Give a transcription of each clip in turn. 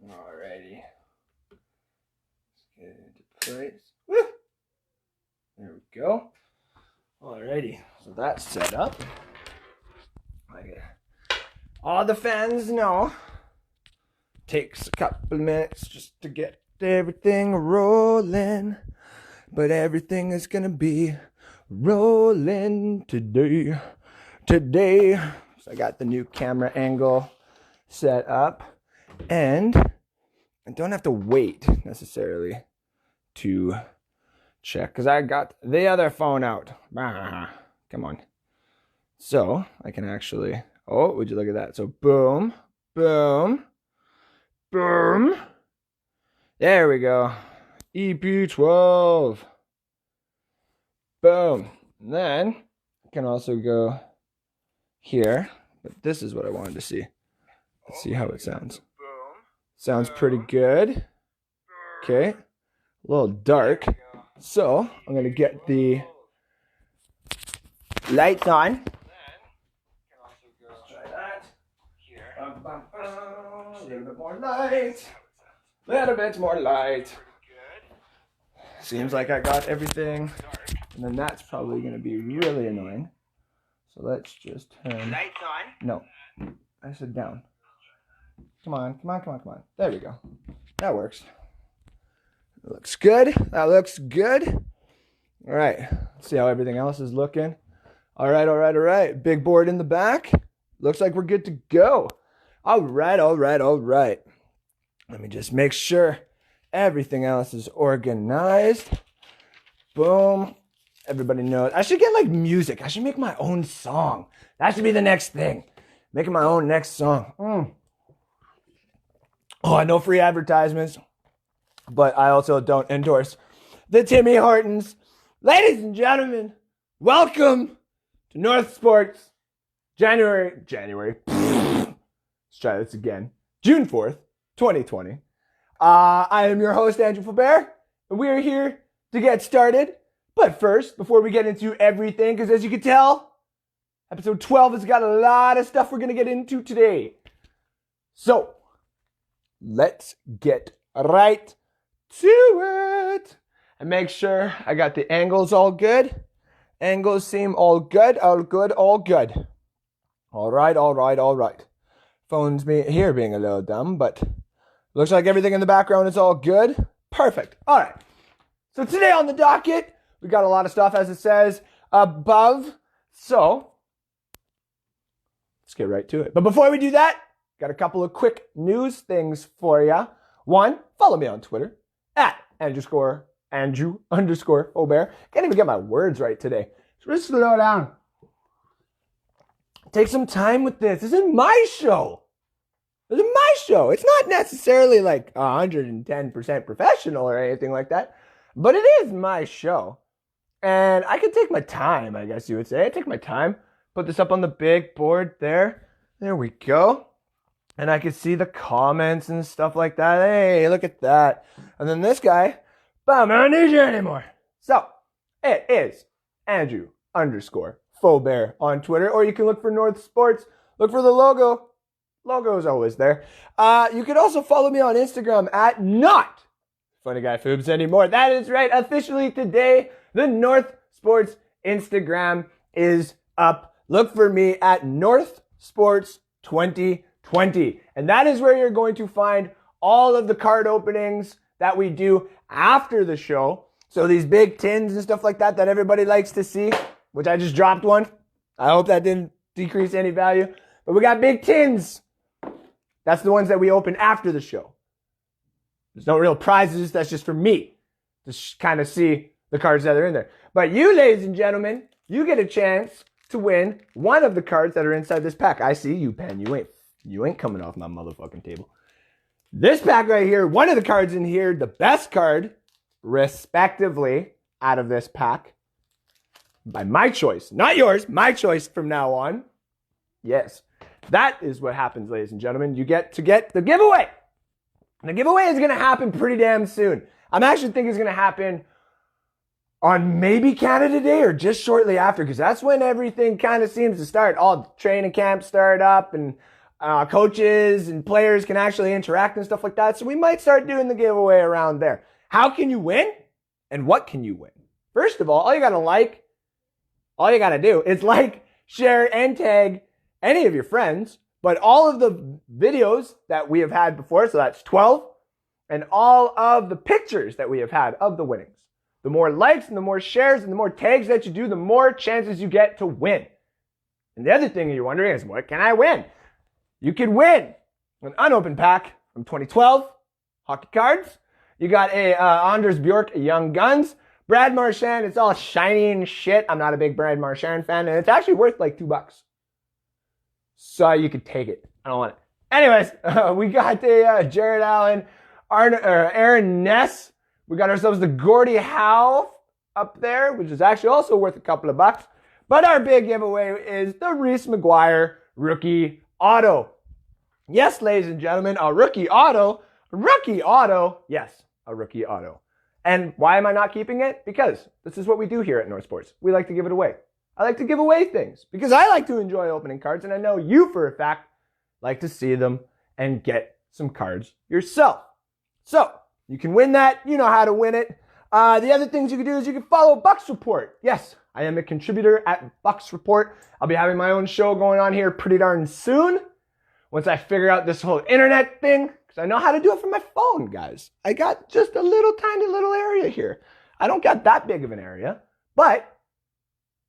Alrighty. Let's get it into place. Woo! There we go. Alrighty. So that's set up. Like all the fans know. Takes a couple of minutes just to get everything rolling. But everything is gonna be rolling today. So I got the new camera angle set up. And I don't have to wait necessarily to check because I got the other phone out. Come on. So I can actually, oh, would you look at that? So boom, boom, boom. There we go. EP12. Boom. And then I can also go here, but this is what I wanted to see. Let's see how it sounds. Sounds pretty good. Okay. A little dark. So I'm going to get the lights on. Let's try that. A little bit more light. A little bit more light. Seems like I got everything. And then that's probably going to be really annoying. So let's just turn. Lights on? No. I said down. Come on. There we go. That works. That looks good. All right. Let's see how everything else is looking. All right. Big board in the back. Looks like we're good to go. All right. Let me just make sure everything else is organized. Boom. Everybody knows. I should get like music. I should make my own song. That should be the next thing. Making my own next song. Oh, no free advertisements, but I also don't endorse the Timmy Hortons. Ladies and gentlemen, welcome to North Sports, January. Let's try this again. June 4th, 2020. I am your host, Andrew Faubert, and we are here to get started. But first, before we get into everything, because as you can tell, episode 12 has got a lot of stuff we're going to get into today. So, let's get right to it. And make sure I got the angles all good. Angles seem all good. All right. Phone's here being a little dumb, but looks like everything in the background is all good. Perfect. All right. So today on the docket, we got a lot of stuff as it says above. So let's get right to it. But before we do that, got a couple of quick news things for you. One, follow me on Twitter at Andrew_Faubert. Can't even get my words right today. Just slow down. Take some time with this. This is my show. It's not necessarily like 110% professional or anything like that, but it is my show. And I can take my time, I guess you would say. I take my time. Put this up on the big board there. There we go. And I can see the comments and stuff like that. Hey, look at that. And then this guy, boom, I don't need you anymore. So, it is Andrew_Faubert on Twitter. Or you can look for North Sports. Look for the logo. Logo is always there. You can also follow me on Instagram at not Funny Guy Foobs anymore. That is right. Officially today, the North Sports Instagram is up. Look for me at North Sports 2020. And that is where you're going to find all of the card openings that we do after the show. So these big tins and stuff like that everybody likes to see, which I just dropped one. I hope that didn't decrease any value. But we got big tins. That's the ones that we open after the show. There's no real prizes. That's just for me to kind of see the cards that are in there. But you, ladies and gentlemen, you get a chance to win one of the cards that are inside this pack. I see you, Pen. You ain't coming off my motherfucking table. This pack right here, one of the cards in here, the best card, respectively, out of this pack, by my choice, not yours, my choice from now on. Yes, that is what happens, ladies and gentlemen. You get to get the giveaway. The giveaway is going to happen pretty damn soon. I'm actually thinking it's going to happen on maybe Canada Day or just shortly after, because that's when everything kind of seems to start. All training camps start up, and coaches and players can actually interact and stuff like that. So we might start doing the giveaway around there. How can you win? And what can you win? First of all you got to do is like, share, and tag any of your friends. But all of the videos that we have had before, so that's 12, and all of the pictures that we have had of the winnings. The more likes and the more shares and the more tags that you do, the more chances you get to win. And the other thing you're wondering is, what can I win? You could win an unopened pack from 2012 hockey cards. You got a Anders Bjork Young Guns. Brad Marchand, it's all shiny and shit. I'm not a big Brad Marchand fan, and it's actually worth like $2. So you could take it. I don't want it. Anyways, we got the Jared Allen, Aaron Ness. We got ourselves the Gordie Howe up there, which is actually also worth a couple of bucks. But our big giveaway is the Reese McGuire rookie auto. Yes, ladies and gentlemen, a rookie auto. Yes, a rookie auto. And why am I not keeping it? Because this is what we do here at North Sports. We like to give it away. I like to give away things because I like to enjoy opening cards, and I know you, for a fact, like to see them and get some cards yourself. So you can win that. You know how to win it. The other things you can do is you can follow Bucks Report. Yes, I am a contributor at Bucks Report. I'll be having my own show going on here pretty darn soon once I figure out this whole internet thing, because I know how to do it from my phone, guys. I got just a little tiny little area here. I don't got that big of an area, but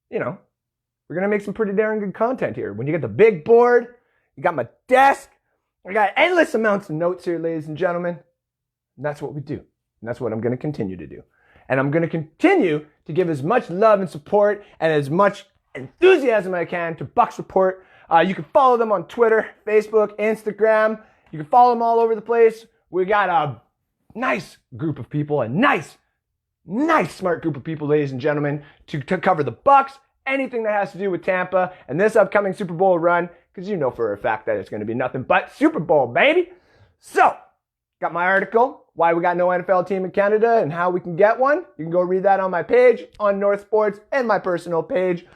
you know, we're going to make some pretty darn good content here. When you get the big board, you got my desk, I got endless amounts of notes here, ladies and gentlemen. And that's what we do. And that's what I'm going to continue to do. And I'm going to continue to give as much love and support and as much enthusiasm as I can to Bucks Report. You can follow them on Twitter, Facebook, Instagram. You can follow them all over the place. We got a nice group of people, a nice smart group of people, ladies and gentlemen, to cover the Bucks, anything that has to do with Tampa and this upcoming Super Bowl run, because you know for a fact that it's going to be nothing but Super Bowl, baby. So, got my article, why we got no NFL team in Canada and how we can get one. You can go read that on my page, on North Sports, and my personal page.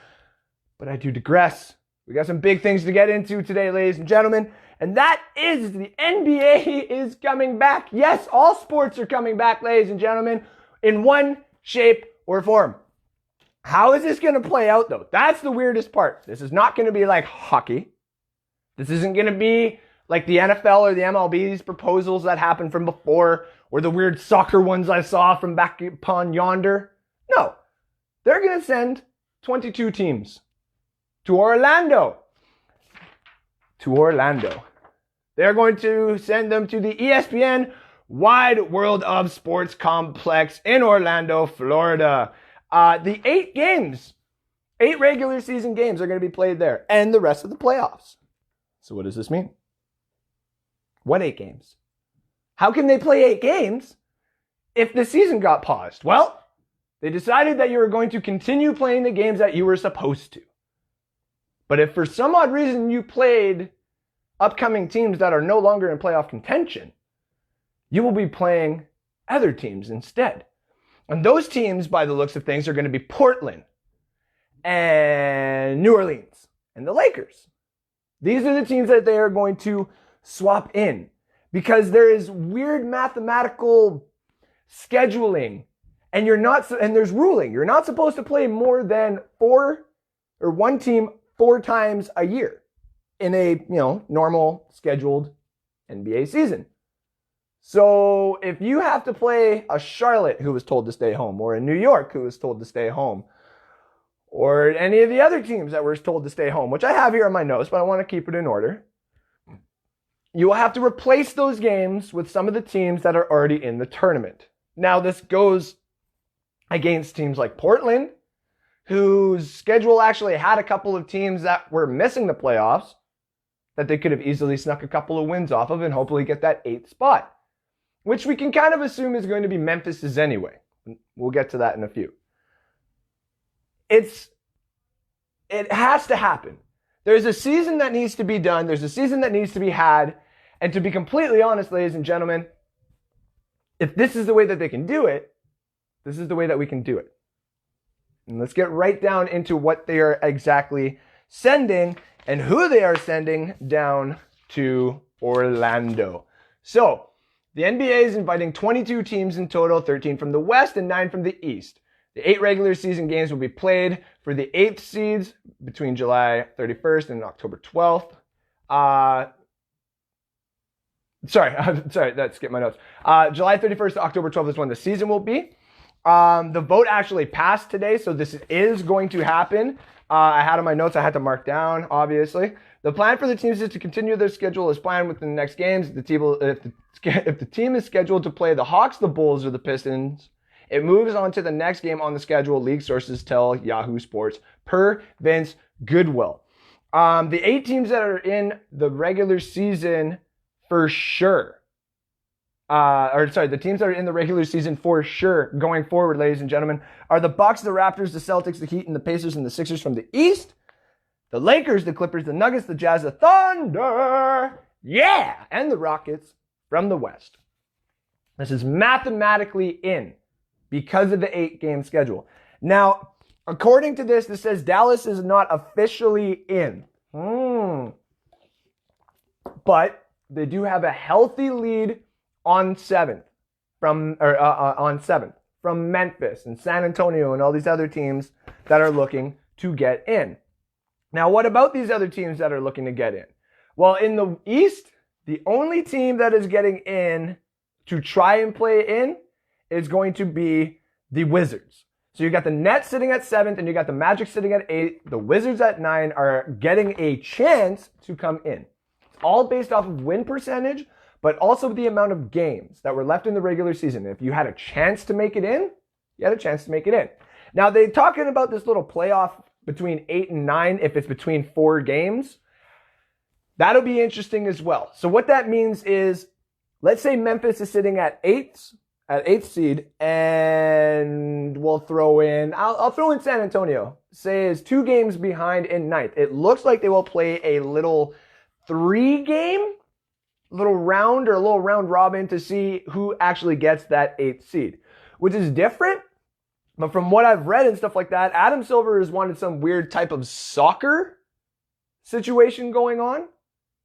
But I do digress. We got some big things to get into today, ladies and gentlemen. And that is the NBA is coming back. Yes, all sports are coming back, ladies and gentlemen, in one shape or form. How is this going to play out, though? That's the weirdest part. This is not going to be like hockey. This isn't going to be like the NFL or the MLB's proposals that happened from before, or the weird soccer ones I saw from back upon yonder. No. They're going to send 22 teams to Orlando. They're going to send them to the ESPN Wide World of Sports Complex in Orlando, Florida. The 8 regular season games are going to be played there, and the rest of the playoffs. So what does this mean? What 8 games? How can they play 8 games if the season got paused? Well, they decided that you were going to continue playing the games that you were supposed to. But if for some odd reason you played upcoming teams that are no longer in playoff contention, you will be playing other teams instead. And those teams, by the looks of things, are going to be Portland and New Orleans and the Lakers. These are the teams that they are going to swap in because there is weird mathematical scheduling and there's ruling. You're not supposed to play more than one team 4 times a year in a, normal scheduled NBA season. So if you have to play a Charlotte who was told to stay home, or a New York who was told to stay home, or any of the other teams that were told to stay home, which I have here on my notes, but I want to keep it in order, you will have to replace those games with some of the teams that are already in the tournament. Now, this goes against teams like Portland, whose schedule actually had a couple of teams that were missing the playoffs that they could have easily snuck a couple of wins off of and hopefully get that 8th spot, which we can kind of assume is going to be Memphis's anyway. We'll get to that in a few. It has to happen. There's a season that needs to be done. There's a season that needs to be had. And to be completely honest, ladies and gentlemen, if this is the way that they can do it, this is the way that we can do it. And let's get right down into what they are exactly sending and who they are sending down to Orlando. So the NBA is inviting 22 teams in total, 13 from the West and 9 from the East. The 8 regular season games will be played for the 8th seeds between July 31st and October 12th. Sorry, that skipped my notes. July 31st to October 12th is when the season will be. The vote actually passed today, so this is going to happen. I had on my notes, I had to mark down, obviously. The plan for the teams is to continue their schedule as planned within the next games. If the team is scheduled to play the Hawks, the Bulls, or the Pistons, it moves on to the next game on the schedule, league sources tell Yahoo Sports, per Vince Goodwill. The 8 teams that are in the regular season for sure, the teams that are in the regular season for sure going forward, ladies and gentlemen, are the Bucks, the Raptors, the Celtics, the Heat, and the Pacers, and the Sixers from the East. The Lakers, the Clippers, the Nuggets, the Jazz, the Thunder, and the Rockets from the West. This is mathematically in because of the 8-game schedule. Now, according to this, this says Dallas is not officially in. But they do have a healthy lead on 7th from Memphis and San Antonio and all these other teams that are looking to get in. Now, what about these other teams that are looking to get in? Well, in the East, the only team that is getting in to try and play in is going to be the Wizards. So you got the Nets sitting at 7th and you got the Magic sitting at 8th. The Wizards at 9 are getting a chance to come in. It's all based off of win percentage, but also the amount of games that were left in the regular season. If you had a chance to make it in, you had a chance to make it in. Now, they're talking about this little playoff between 8 and 9 if it's between 4 games. That'll be interesting as well. So what that means is, let's say Memphis is sitting at 8th seed, and we'll throw in, I'll throw in San Antonio, say is 2 games behind in 9th. It looks like they will play a little 3-game little round robin to see who actually gets that 8th seed, which is different. But from what I've read and stuff like that, Adam Silver has wanted some weird type of soccer situation going on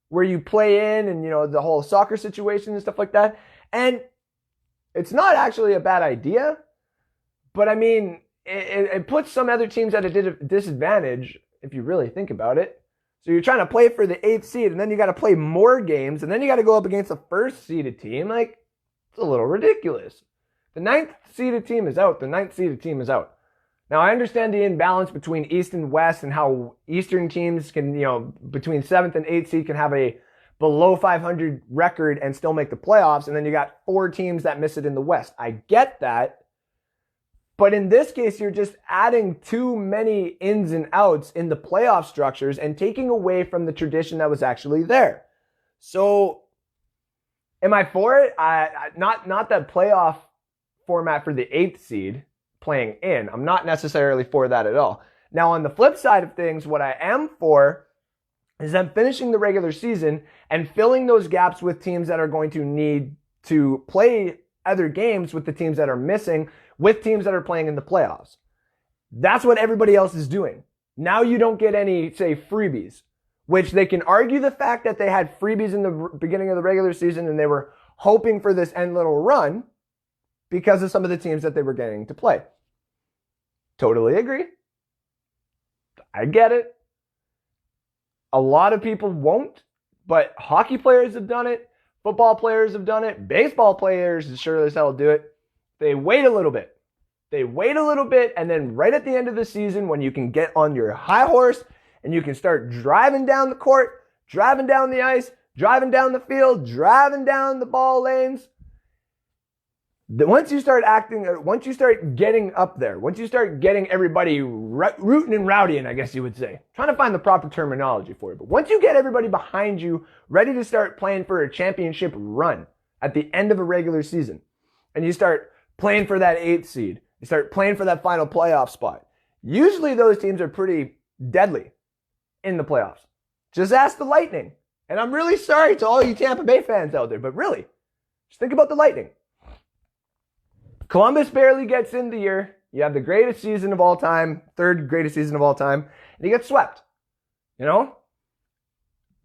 where you play in and, the whole soccer situation and stuff like that. And it's not actually a bad idea, but I mean, it puts some other teams at a disadvantage if you really think about it. So you're trying to play for the 8th seed, and then you got to play more games, and then you got to go up against the 1st seeded team. Like, it's a little ridiculous. The 9th seeded team is out. The 9th seeded team is out. Now, I understand the imbalance between East and West and how Eastern teams can, between 7th and 8th seed can have a below 500 record and still make the playoffs, and then you got 4 teams that miss it in the West. I get that. But in this case, you're just adding too many ins and outs in the playoff structures and taking away from the tradition that was actually there. So, am I for it? Not that playoff format for the 8th seed playing in. I'm not necessarily for that at all. Now, on the flip side of things, what I am for is them finishing the regular season and filling those gaps with teams that are going to need to play other games with the teams that are missing, with teams that are playing in the playoffs. That's what everybody else is doing. Now you don't get any, say, freebies, which they can argue the fact that they had freebies in the beginning of the regular season and they were hoping for this end little run because of some of the teams that they were getting to play. Totally agree. I get it. A lot of people won't, but hockey players have done it. Football players have done it. Baseball players sure as hell do it. They wait a little bit. And then right at the end of the season, when you can get on your high horse and you can start driving down the court, driving down the ice, driving down the field, driving down the ball lanes, once you start getting up there, once you start getting everybody rooting and rowdying, I guess you would say. Trying to find the proper terminology for it. But once you get everybody behind you, ready to start playing for a championship run at the end of a regular season, and you start playing for that 8th seed, you start playing for that final playoff spot, usually those teams are pretty deadly in the playoffs. Just ask the Lightning. And I'm really sorry to all you Tampa Bay fans out there, but really, just think about the Lightning. Columbus barely gets in the year. You have the greatest season of all time, 3rd greatest season of all time, and you get swept.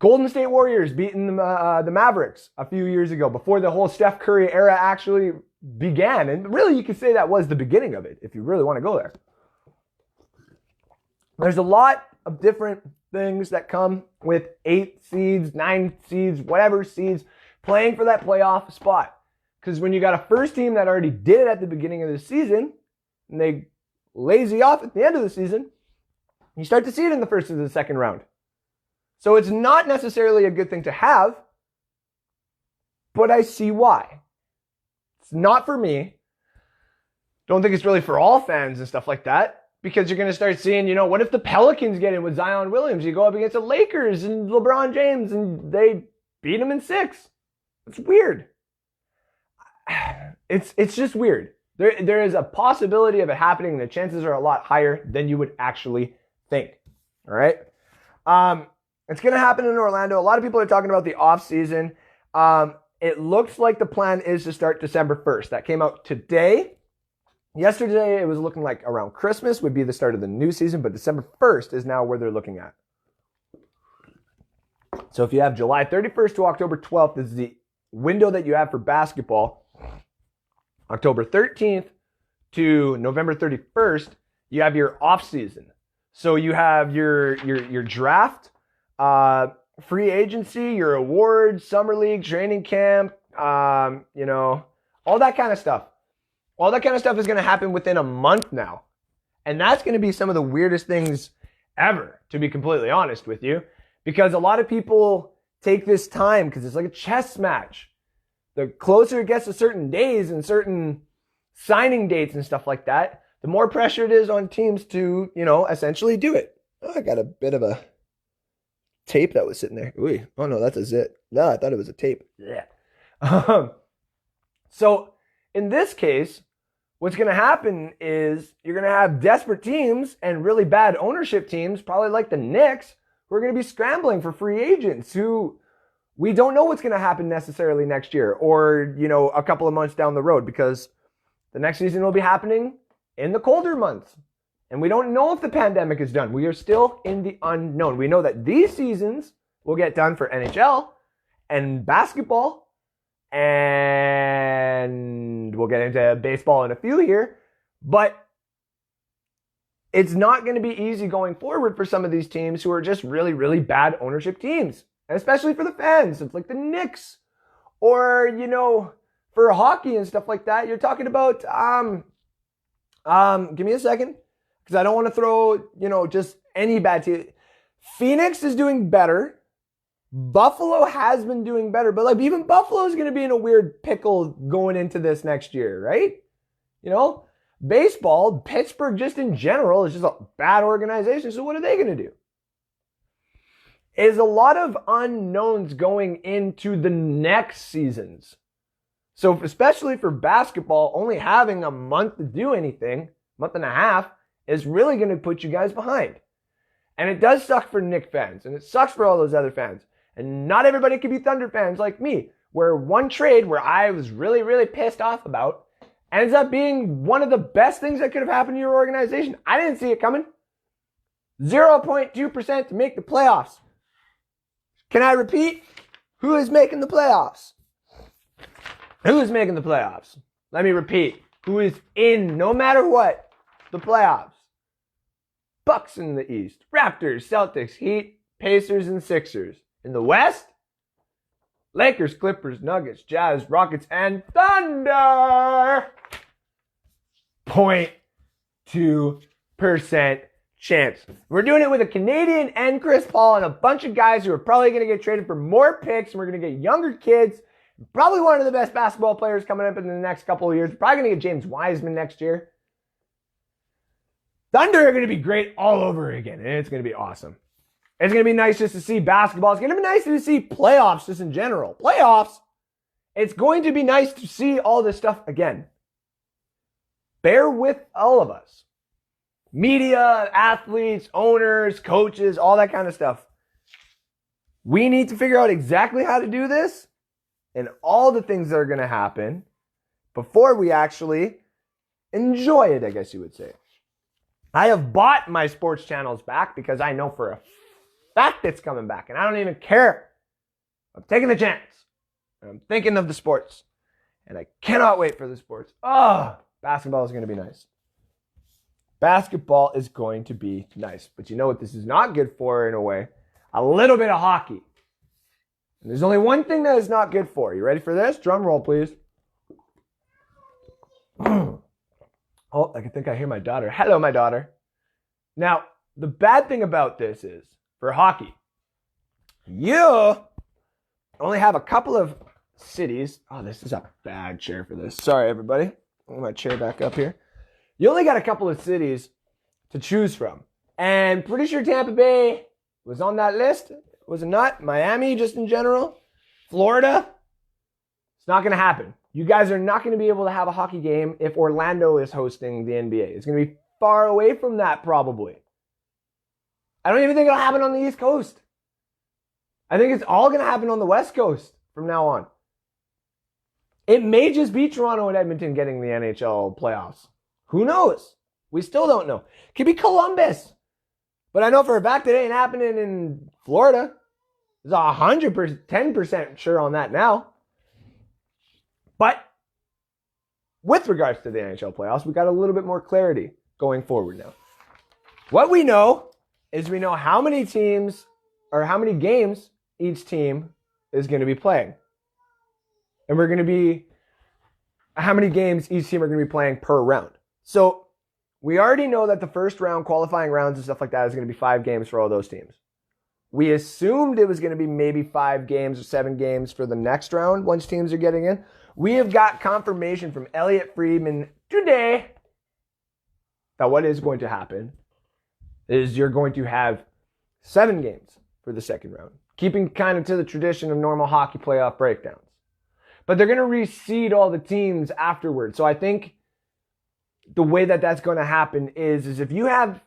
Golden State Warriors beating the Mavericks a few years ago before the whole Steph Curry era actually began. And really, you could say that was the beginning of it if you really want to go there. There's a lot of different things that come with 8 seeds, 9 seeds, whatever seeds, playing for that playoff spot. Because when you got a first team that already did it at the beginning of the season, and they lazy off at the end of the season, you start to see it in the first and the second round. So it's not necessarily a good thing to have, but I see why. It's not for me. Don't think it's really for all fans and stuff like that. Because you're going to start seeing, what if the Pelicans get in with Zion Williams? You go up against the Lakers and LeBron James and they beat them in 6. It's weird. It's just weird. There is a possibility of it happening. The chances are a lot higher than you would actually think. All right. It's going to happen in Orlando. A lot of people are talking about the off season. It looks like the plan is to start December 1st. That came out today. Yesterday, it was looking like around Christmas would be the start of the new season, but December 1st is now where they're looking at. So if you have July 31st to October 12th, this is the window that you have for basketball. October 13th to November 31st, you have your off season. So you have your draft, free agency, your awards, summer league, training camp, all that kind of stuff. All that kind of stuff is going to happen within a month now. And that's going to be some of the weirdest things ever, to be completely honest with you. Because a lot of people take this time because it's like a chess match. The closer it gets to certain days and certain signing dates and stuff like that, the more pressure it is on teams to, essentially do it. Oh, I got a bit of a tape that was sitting there. Ooh, oh no, that's a zit. No, I thought it was a tape. Yeah. So in this case, what's going to happen is you're going to have desperate teams and really bad ownership teams, probably like the Knicks, who are going to be scrambling for free agents who we don't know what's going to happen necessarily next year or, a couple of months down the road because the next season will be happening in the colder months. And we don't know if the pandemic is done. We are still in the unknown. We know that these seasons will get done for NHL and basketball. And we'll get into baseball in a few here, but it's not going to be easy going forward for some of these teams who are just really, really bad ownership teams, and especially for the fans. It's like the Knicks or, for hockey and stuff like that. You're talking about, give me a second because I don't want to throw, just any bad team. Phoenix is doing better. Buffalo has been doing better, but even Buffalo is going to be in a weird pickle going into this next year, right? Baseball, Pittsburgh just in general is just a bad organization. So what are they going to do? Is a lot of unknowns going into the next seasons. So especially for basketball, only having a month to do anything, month and a half, is really going to put you guys behind. And it does suck for Knicks fans, and it sucks for all those other fans. And not everybody can be Thunder fans like me, where one trade where I was really, really pissed off about ends up being one of the best things that could have happened to your organization. I didn't see it coming. 0.2% to make the playoffs. Can I repeat? Who is making the playoffs? Who is making the playoffs? Let me repeat. Who is in, no matter what, the playoffs? Bucks in the East. Raptors, Celtics, Heat, Pacers, and Sixers. In the West, Lakers, Clippers, Nuggets, Jazz, Rockets, and Thunder. 0.2% chance. We're doing it with a Canadian and Chris Paul and a bunch of guys who are probably going to get traded for more picks. And we're going to get younger kids. Probably one of the best basketball players coming up in the next couple of years. Probably going to get James Wiseman next year. Thunder are going to be great all over again. And it's going to be awesome. It's going to be nice just to see basketball. It's going to be nice to see playoffs just in general. Playoffs. It's going to be nice to see all this stuff again. Bear with all of us. Media, athletes, owners, coaches, all that kind of stuff. We need to figure out exactly how to do this and all the things that are going to happen before we actually enjoy it, I guess you would say. I have bought my sports channels back because I know for a fact it's coming back, and I don't even care. I'm taking the chance. And I'm thinking of the sports. And I cannot wait for the sports. Oh, basketball is going to be nice. Basketball is going to be nice. But you know what this is not good for in a way? A little bit of hockey. And there's only one thing that is not good for. You ready for this? Drum roll, please. Oh, I think I hear my daughter. Hello, my daughter. Now, the bad thing about this is, for hockey, you only have a couple of cities. Oh, this is a bad chair for this. Sorry, everybody. I'll get my chair back up here. You only got a couple of cities to choose from. And pretty sure Tampa Bay was on that list. Was it not? Miami, just in general. Florida. It's not going to happen. You guys are not going to be able to have a hockey game if Orlando is hosting the NBA. It's going to be far away from that, probably. I don't even think it'll happen on the East Coast. I think it's all going to happen on the West Coast from now on. It may just be Toronto and Edmonton getting the NHL playoffs. Who knows? We still don't know. It could be Columbus. But I know for a fact it ain't happening in Florida. There's 110% sure on that now. But with regards to the NHL playoffs, we got a little bit more clarity going forward now. What we know is we know how many teams or how many games each team is going to be playing. And we're going to be how many games each team are going to be playing per round. So we already know that the first round, qualifying rounds and stuff like that is going to be 5 games for all those teams. We assumed it was going to be maybe 5 games or 7 games for the next round once teams are getting in. We have got confirmation from Elliot Friedman today that what is going to happen is you're going to have 7 games for the second round, keeping kind of to the tradition of normal hockey playoff breakdowns. But they're going to reseed all the teams afterwards. So I think the way that that's going to happen is if you have,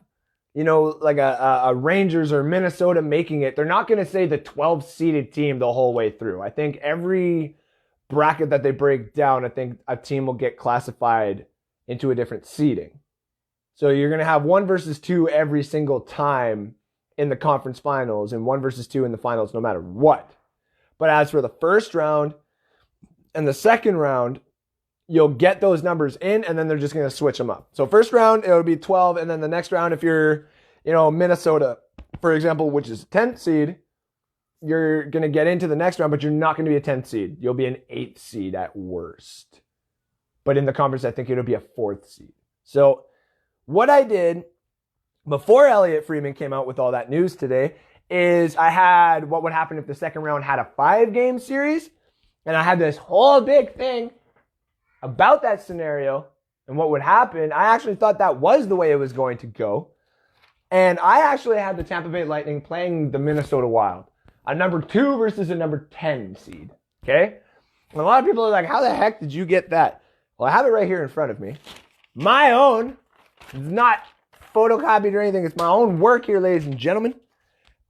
like a Rangers or Minnesota making it, they're not going to say the 12-seeded team the whole way through. I think every bracket that they break down, I think a team will get classified into a different seeding. So you're going to have 1 versus 2 every single time in the conference finals and 1 versus 2 in the finals no matter what. But as for the first round and the second round, you'll get those numbers in and then they're just going to switch them up. So first round, it'll be 12. And then the next round, if you're, Minnesota, for example, which is 10th seed, you're going to get into the next round, but you're not going to be a 10th seed. You'll be an 8th seed at worst. But in the conference, I think it'll be a 4th seed. So what I did before Elliot Friedman came out with all that news today is I had what would happen if the second round had a 5-game series. And I had this whole big thing about that scenario and what would happen. I actually thought that was the way it was going to go. And I actually had the Tampa Bay Lightning playing the Minnesota Wild. A number 2 versus a number 10 seed. Okay? And a lot of people are like, how the heck did you get that? Well, I have it right here in front of me. My own. It's not photocopied or anything. It's my own work here, ladies and gentlemen.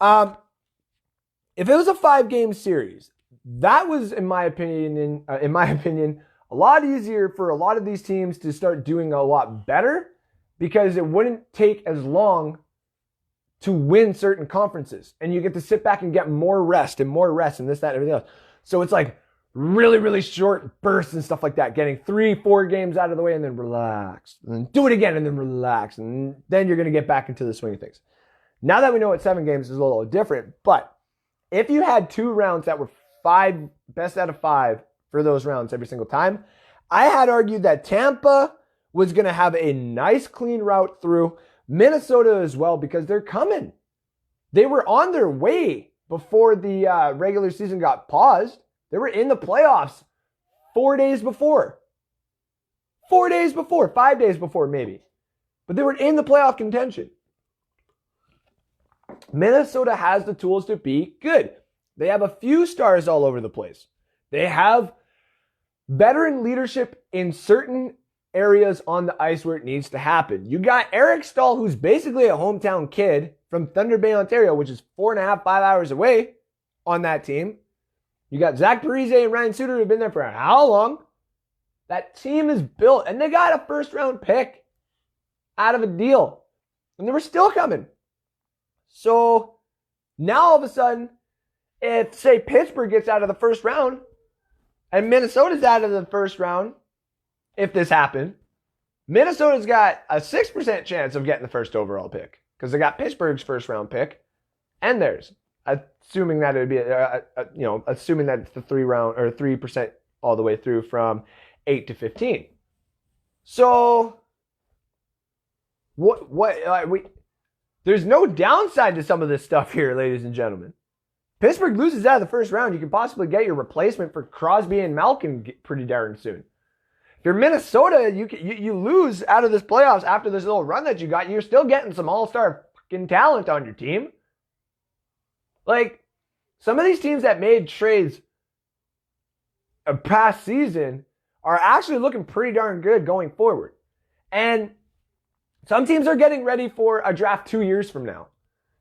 If it was a 5-game series, that was, in my opinion, a lot easier for a lot of these teams to start doing a lot better because it wouldn't take as long to win certain conferences. And you get to sit back and get more rest and this, that, and everything else. So it's like really, really short bursts and stuff like that. Getting 3-4 games out of the way and then relax. And then do it again and then relax. And then you're going to get back into the swing of things. Now that we know what 7 games is a little different. But if you had 2 rounds that were 5, best out of 5 for those rounds every single time, I had argued that Tampa was going to have a nice clean route through. Minnesota as well, because they're coming. They were on their way before the regular season got paused. They were in the playoffs 4 days before. 4 days before, 5 days before maybe. But they were in the playoff contention. Minnesota has the tools to be good. They have a few stars all over the place. They have veteran leadership in certain areas on the ice where it needs to happen. You got Eric Stahl, who's basically a hometown kid from Thunder Bay, Ontario, which is 4.5, 5 hours away on that team. You got Zach Parise and Ryan Suter, who've been there for how long? That team is built, and they got a first-round pick out of a deal. And they were still coming. So Now, all of a sudden, if, say, Pittsburgh gets out of the first round and Minnesota's out of the first round, if this happened, Minnesota's got a 6% chance of getting the first overall pick because they got Pittsburgh's first round pick and theirs, assuming that it would be, assuming that it's the 3% all the way through from 8 to 15. So, there's no downside to some of this stuff here, ladies and gentlemen. Pittsburgh loses out of the first round, you can possibly get your replacement for Crosby and Malkin pretty darn soon. If you're Minnesota, you lose out of this playoffs after this little run that you got, you're still getting some all-star fucking talent on your team. Like, some of these teams that made trades a past season are actually looking pretty darn good going forward. And some teams are getting ready for a draft 2 years from now.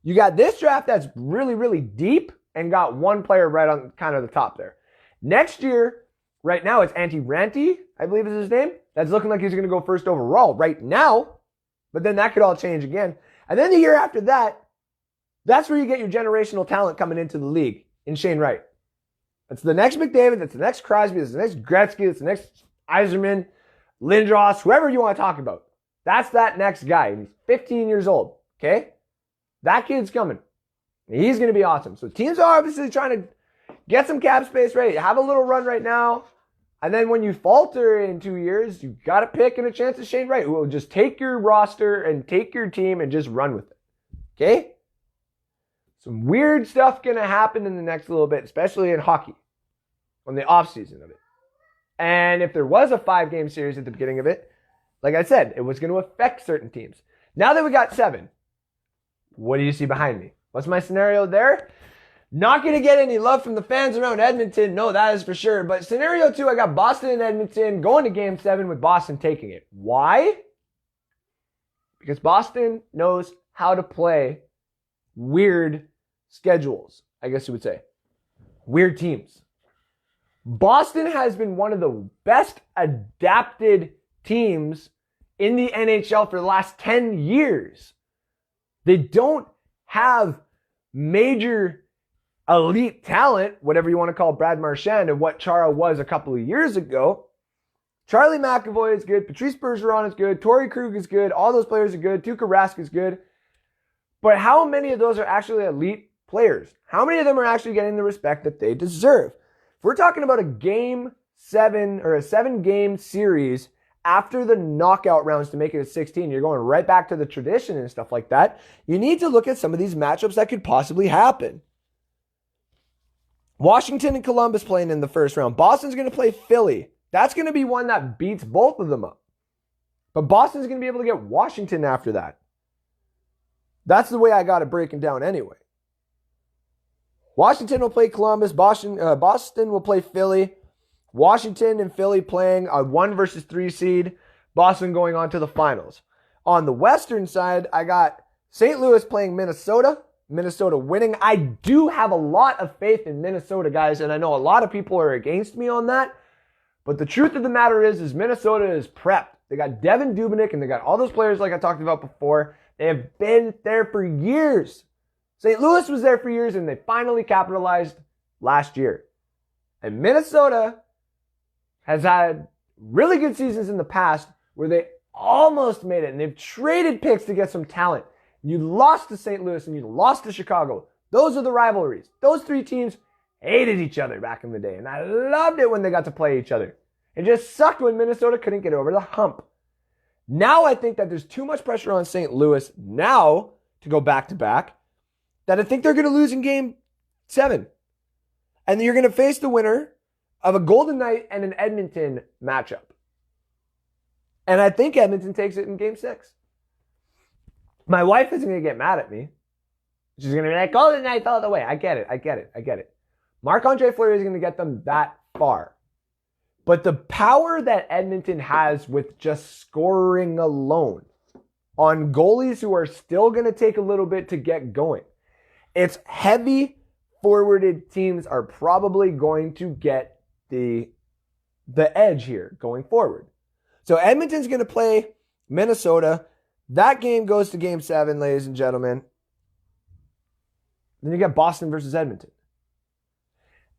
You got this draft that's really, really deep and got one player right on kind of the top there. Next year, right now, it's Antti Ranti, I believe is his name. That's looking like he's going to go first overall right now. But then that could all change again. And then the year after that, that's where you get your generational talent coming into the league in Shane Wright. That's the next McDavid, that's the next Crosby, that's the next Gretzky, that's the next Yzerman, Lindros, whoever you want to talk about. That's that next guy. And he's 15 years old, okay? That kid's coming. He's going to be awesome. So teams are obviously trying to get some cap space ready. Have a little run right now. And then when you falter in 2 years, you've got a pick and a chance at Shane Wright, who will just take your roster and take your team and just run with it. Okay? Some weird stuff going to happen in the next little bit, especially in hockey, on the offseason of it. And if there was a 5-game series at the beginning of it, like I said, it was going to affect certain teams. Now that we got 7, what do you see behind me? What's my scenario there? Not going to get any love from the fans around Edmonton. No, that is for sure. But scenario 2, I got Boston and Edmonton going to Game 7 with Boston taking it. Why? Because Boston knows how to play weird schedules, I guess you would say. Weird teams. Boston has been one of the best adapted teams in the NHL for the last 10 years. They don't have major elite talent, whatever you want to call Brad Marchand and what Chara was a couple of years ago. Charlie McAvoy is good. Patrice Bergeron is good. Torrey Krug is good. All those players are good. Tuukka Rask is good. But how many of those are actually elite players? How many of them are actually getting the respect that they deserve? If we're talking about a Game 7 or a 7-game series after the knockout rounds to make it a 16, you're going right back to the tradition and stuff like that. You need to look at some of these matchups that could possibly happen. Washington and Columbus playing in the first round. Boston's going to play Philly. That's going to be one that beats both of them up. But Boston's going to be able to get Washington after that. That's the way I got it breaking down anyway. Washington will play Columbus. Boston will play Philly. Washington and Philly playing a 1 versus 3 seed. Boston going on to the finals. On the western side, I got St. Louis playing Minnesota. Minnesota winning. I do have a lot of faith in Minnesota, guys, and I know a lot of people are against me on that. But the truth of the matter is Minnesota is prepped. They got Devin Dubnyk and they got all those players like I talked about before. They have been there for years. St. Louis was there for years and they finally capitalized last year. And Minnesota has had really good seasons in the past where they almost made it and they've traded picks to get some talent. You lost to St. Louis and you lost to Chicago. Those are the rivalries. Those 3 teams hated each other back in the day. And I loved it when they got to play each other. It just sucked when Minnesota couldn't get over the hump. Now I think that there's too much pressure on St. Louis now to go back-to-back that I think they're going to lose in Game 7. And you're going to face the winner of a Golden Knight and an Edmonton matchup. And I think Edmonton takes it in Game 6. My wife isn't going to get mad at me. She's going to be like, Golden Knights all the way. I get it. Marc-Andre Fleury is going to get them that far. But the power that Edmonton has with just scoring alone on goalies who are still going to take a little bit to get going. It's heavy forwarded teams are probably going to get the edge here going forward. So Edmonton's going to play Minnesota. That game goes to Game 7, ladies and gentlemen. Then you get Boston versus Edmonton.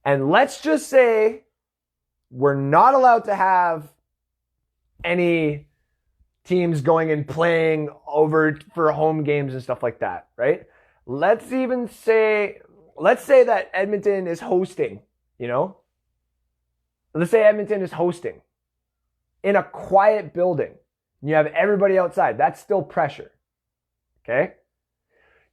And let's just say we're not allowed to have any teams going and playing over for home games and stuff like that, right? Let's say that Edmonton is hosting, you know? Let's say Edmonton is hosting in a quiet building. And you have everybody outside. That's still pressure, okay?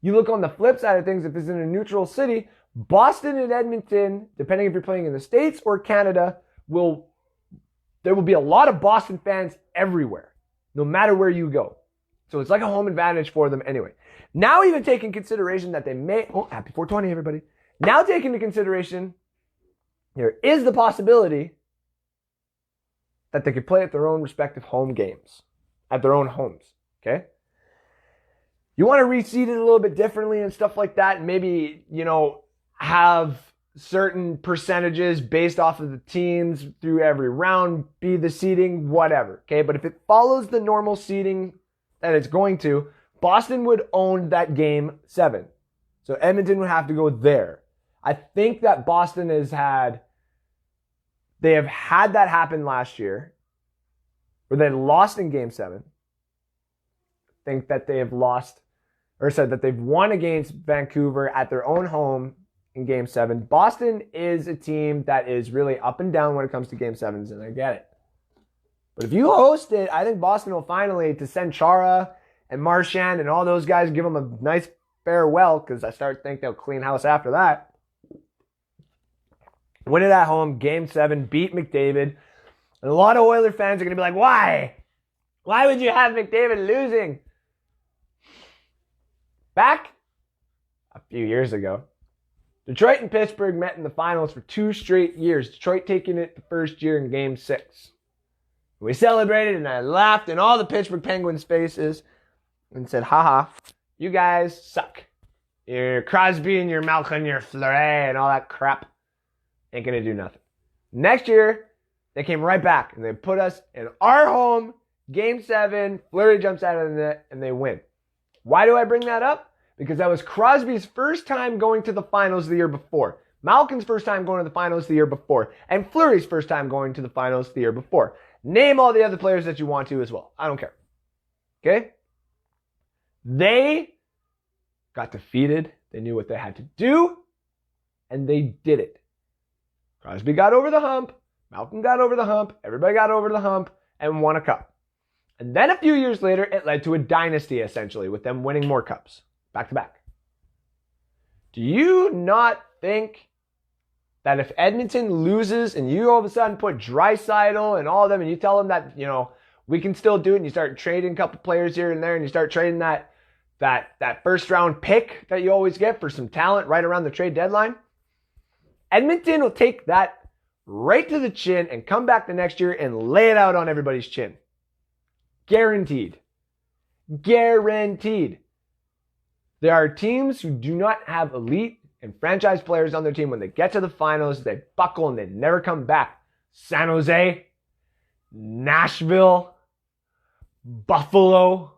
You look on the flip side of things, if it's in a neutral city, Boston and Edmonton, depending if you're playing in the States or Canada, there will be a lot of Boston fans everywhere, no matter where you go. So it's like a home advantage for them anyway. Now even taking consideration that they may, happy 420 everybody. Now taking into consideration, there is the possibility that they could play at their own respective home games, at their own homes, okay? You want to reseed it a little bit differently and stuff like that, and maybe, have certain percentages based off of the teams through every round, be the seeding, whatever, okay? But if it follows the normal seeding that it's going to, Boston would own that game 7. So Edmonton would have to go there. I think that Boston they have had that happen last year, where they lost in game 7. I think that they have said that they've won against Vancouver at their own home in game 7. Boston is a team that is really up and down when it comes to game 7s, and I get it. But if you host it, I think Boston will finally, to send Chara and Marchand and all those guys, give them a nice farewell, because I start to think they'll clean house after that. Win it at home, game 7, beat McDavid. And a lot of Oiler fans are going to be like, why? Why would you have McDavid losing? Back a few years ago, Detroit and Pittsburgh met in the finals for 2 straight years. Detroit taking it the first year in game 6. We celebrated and I laughed in all the Pittsburgh Penguins' faces and said, haha, you guys suck. Your Crosby and your Malkin and your Fleury and all that crap ain't going to do nothing. Next year, they came right back and they put us in our home, game 7, Fleury jumps out of the net and they win. Why do I bring that up? Because that was Crosby's first time going to the finals the year before. Malkin's first time going to the finals the year before. And Fleury's first time going to the finals the year before. Name all the other players that you want to as well. I don't care. Okay? They got defeated. They knew what they had to do. And they did it. Crosby got over the hump. Malkin got over the hump. Everybody got over the hump and won a cup. And then a few years later, it led to a dynasty, essentially, with them winning more cups, back to back. Do you not think that if Edmonton loses and you all of a sudden put Draisaitl and all of them and you tell them that, we can still do it, and you start trading a couple players here and there and you start trading that first round pick that you always get for some talent right around the trade deadline, Edmonton will take that right to the chin and come back the next year and lay it out on everybody's chin. Guaranteed. Guaranteed. There are teams who do not have elite and franchise players on their team. When they get to the finals, they buckle and they never come back. San Jose, Nashville, Buffalo.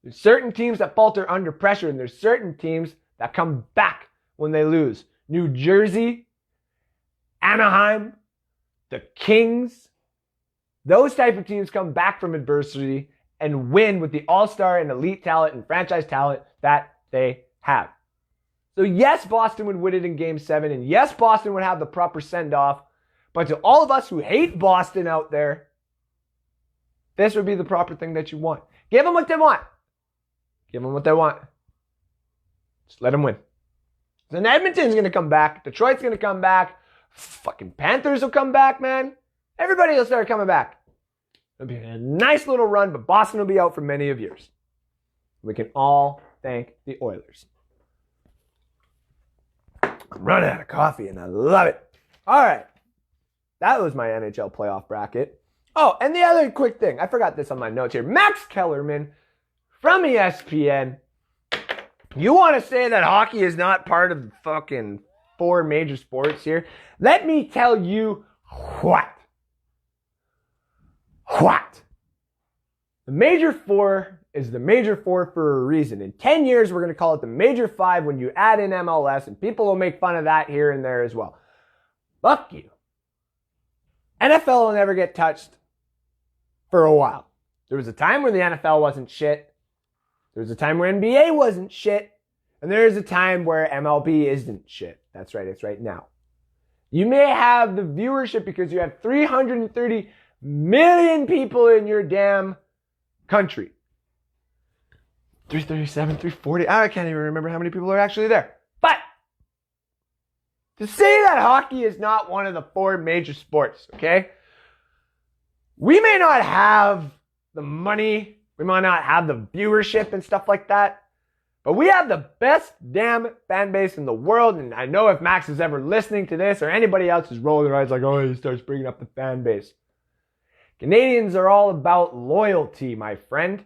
There's certain teams that falter under pressure, and there's certain teams that come back when they lose. New Jersey, Anaheim, the Kings. Those type of teams come back from adversity and win with the all-star and elite talent and franchise talent that they have. So yes, Boston would win it in game 7, and yes, Boston would have the proper send-off. But to all of us who hate Boston out there, this would be the proper thing that you want. Give them what they want. Give them what they want. Just let them win. Then Edmonton's going to come back. Detroit's going to come back. Fucking Panthers will come back, man. Everybody will start coming back. It'll be a nice little run, but Boston will be out for many of years. We can all thank the Oilers. I'm running out of coffee, and I love it. All right. That was my NHL playoff bracket. Oh, and the other quick thing. I forgot this on my notes here. Max Kellerman from ESPN. You want to say that hockey is not part of the fucking 4 major sports here? Let me tell you what. The major 4 is the Major Four for a reason. In 10 years, we're going to call it the Major Five when you add in MLS, and people will make fun of that here and there as well. Fuck you. NFL will never get touched for a while. There was a time where the NFL wasn't shit. There was a time where NBA wasn't shit. And there is a time where MLB isn't shit. That's right, it's right now. You may have the viewership because you have 330 million people in your damn country. 337, 340, I can't even remember how many people are actually there. But to say that hockey is not one of the four major sports, okay? We may not have the money, we might not have the viewership and stuff like that, but we have the best damn fan base in the world. And I know if Max is ever listening to this or anybody else is rolling their eyes like, oh, he starts bringing up the fan base. Canadians are all about loyalty, my friend.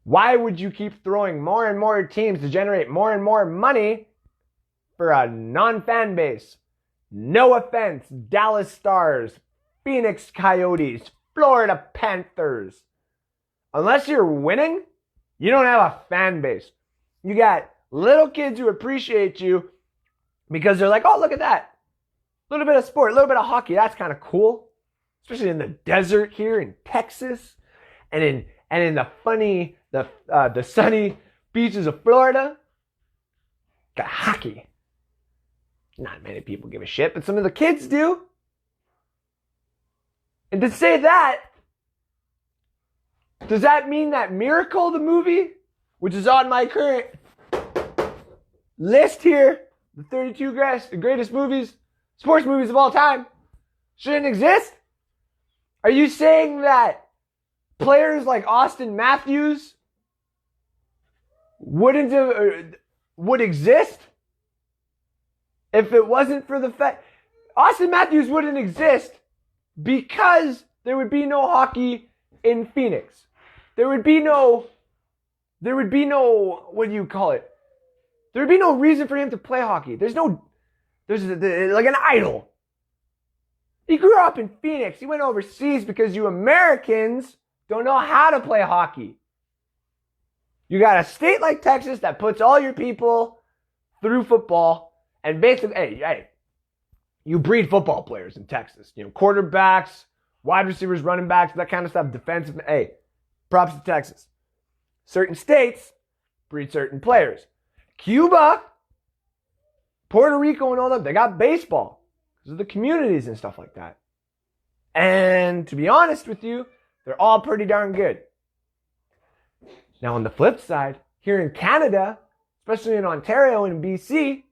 Why would you keep throwing more and more teams to generate more and more money for a non-fan base? No offense, Dallas Stars, Phoenix Coyotes, Florida Panthers. Unless you're winning, you don't have a fan base. You got little kids who appreciate you because they're like, oh, look at that. A little bit of sport, a little bit of hockey. That's kind of cool. Especially in the desert here in Texas and in the sunny beaches of Florida. Got hockey. Not many people give a shit, but some of the kids do. And to say that, does that mean that Miracle, the movie, which is on my current list here, the 32 greatest movies, sports movies of all time, shouldn't exist? Are you saying that players like Austin Matthews would exist if it wasn't for the fact Austin Matthews wouldn't exist because there would be no hockey in Phoenix. There would be no, what do you call it? There would be no reason for him to play hockey. There's like an idol. He grew up in Phoenix. He went overseas because you Americans don't know how to play hockey. You got a state like Texas that puts all your people through football and basically, hey, you breed football players in Texas. You know, quarterbacks, wide receivers, running backs, that kind of stuff, defensive. Hey, props to Texas. Certain states breed certain players. Cuba, Puerto Rico and all that, they got baseball because of the communities and stuff like that. And to be honest with you, they're all pretty darn good. Now on the flip side, here in Canada, especially in Ontario and BC,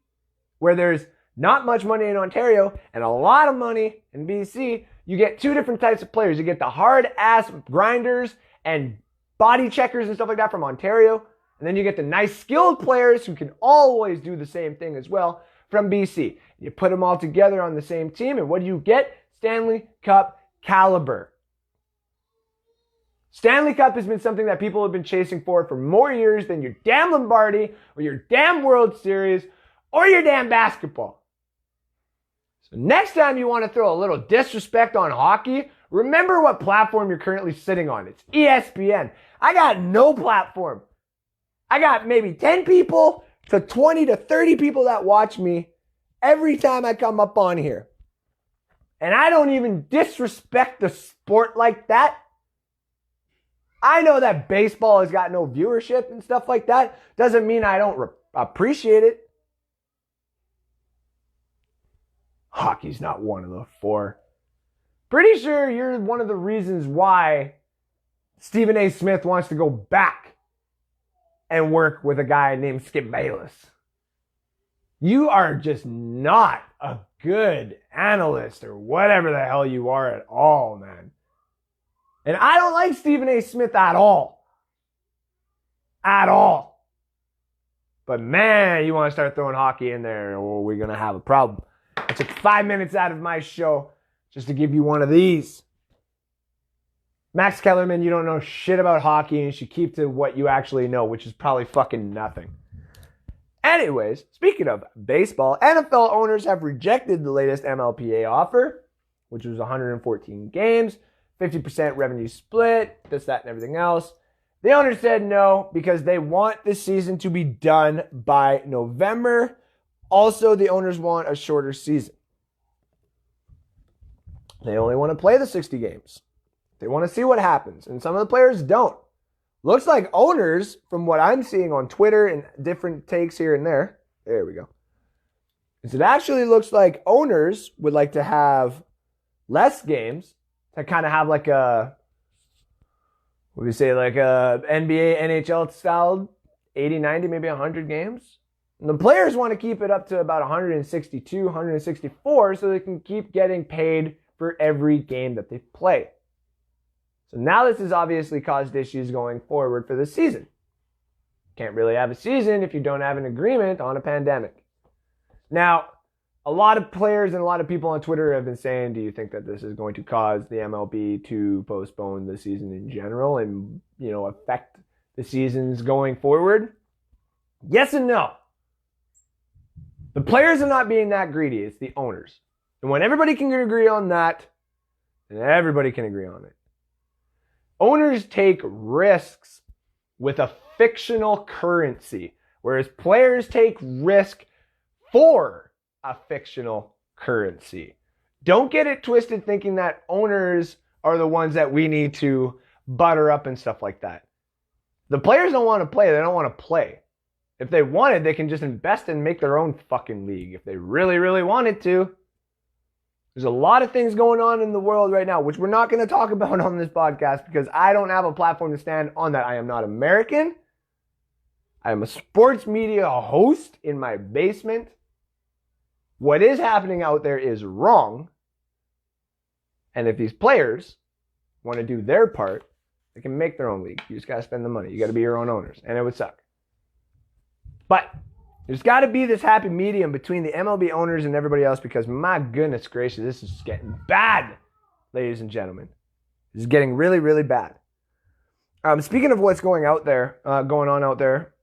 where there's not much money in Ontario and a lot of money in BC, you get two different types of players. You get the hard-ass grinders and body checkers and stuff like that from Ontario. And then you get the nice skilled players who can always do the same thing as well from BC. You put them all together on the same team, and what do you get? Stanley Cup caliber. Stanley Cup has been something that people have been chasing for more years than your damn Lombardi or your damn World Series or your damn basketball. So next time you want to throw a little disrespect on hockey, remember what platform you're currently sitting on. It's ESPN. I got no platform. I got maybe 10 people to 20 to 30 people that watch me every time I come up on here. And I don't even disrespect the sport like that. I know that baseball has got no viewership and stuff like that. Doesn't mean I don't appreciate it. Hockey's not one of the four. Pretty sure you're one of the reasons why Stephen A. Smith wants to go back and work with a guy named Skip Bayless. You are just not a good analyst or whatever the hell you are at all, man. And I don't like Stephen A. Smith at all. At all. But man, you want to start throwing hockey in there, or we're going to have a problem. I took 5 minutes out of my show just to give you one of these. Max Kellerman, you don't know shit about hockey and you should keep to what you actually know, which is probably fucking nothing. Anyways, speaking of baseball, NFL owners have rejected the latest MLPA offer, which was 114 games, 50% revenue split, this, that, and everything else. The owners said no because they want the season to be done by November. Also, the owners want a shorter season. They only want to play the 60 games. They want to see what happens. And some of the players don't. Looks like owners, from what I'm seeing on Twitter and different takes here and there. There we go. It actually looks like owners would like to have less games to kind of have like a, what do we say, like a NBA, NHL style 80, 90, maybe 100 games. And the players want to keep it up to about 162, 164 so they can keep getting paid for every game that they play. So now this has obviously caused issues going forward for the season. Can't really have a season if you don't have an agreement on a pandemic. Now, a lot of players and a lot of people on Twitter have been saying, do you think that this is going to cause the MLB to postpone the season in general and, affect the seasons going forward? Yes and no. The players are not being that greedy. It's the owners. And when everybody can agree on that, then everybody can agree on it. Owners take risks with a fictional currency, whereas players take risk for a fictional currency. Don't get it twisted thinking that owners are the ones that we need to butter up and stuff like that. The players don't want to play. They don't want to play. If they wanted, they can just invest and make their own fucking league if they really, really wanted to. There's a lot of things going on in the world right now, which we're not going to talk about on this podcast because I don't have a platform to stand on that. I am not American. I am a sports media host in my basement. What is happening out there is wrong. And if these players want to do their part, they can make their own league. You just got to spend the money. You got to be your own owners. And it would suck. But there's got to be this happy medium between the MLB owners and everybody else because, my goodness gracious, this is getting bad, ladies and gentlemen. This is getting really, really bad. Speaking of what's going on out there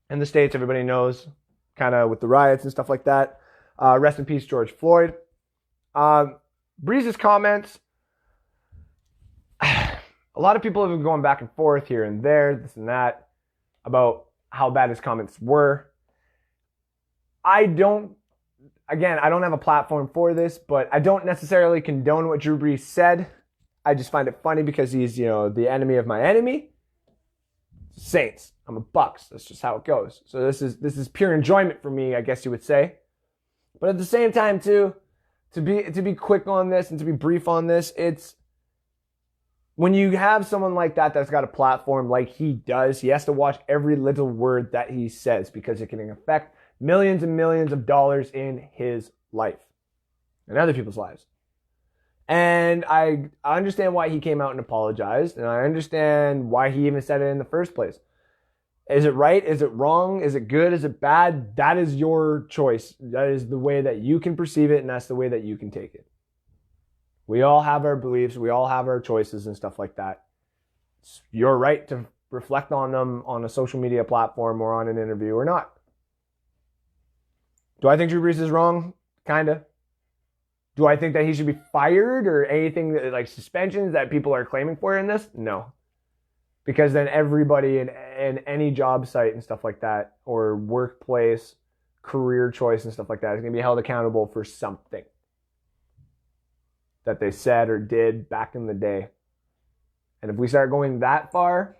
in the States, everybody knows, kind of with the riots and stuff like that. Rest in peace, George Floyd. Breeze's comments. A lot of people have been going back and forth here and there, this and that, about how bad his comments were. I don't have a platform for this, but I don't necessarily condone what Drew Brees said. I just find it funny because he's, the enemy of my enemy. Saints. I'm a Bucks. That's just how it goes. So this is pure enjoyment for me, I guess you would say. But at the same time, too, to be quick on this and to be brief on this, it's when you have someone like that that's got a platform like he does, he has to watch every little word that he says because it can affect millions and millions of dollars in his life and other people's lives. And I understand why he came out and apologized, and I understand why he even said it in the first place. Is it right? Is it wrong? Is it good? Is it bad? That is your choice. That is the way that you can perceive it, and that's the way that you can take it. We all have our beliefs. We all have our choices and stuff like that. It's your right to reflect on them on a social media platform or on an interview or not. Do I think Drew Brees is wrong? Kinda. Do I think that he should be fired or anything like suspensions that people are claiming for in this? No. Because then everybody in any job site and stuff like that, or workplace, career choice and stuff like that, is going to be held accountable for something that they said or did back in the day. And if we start going that far,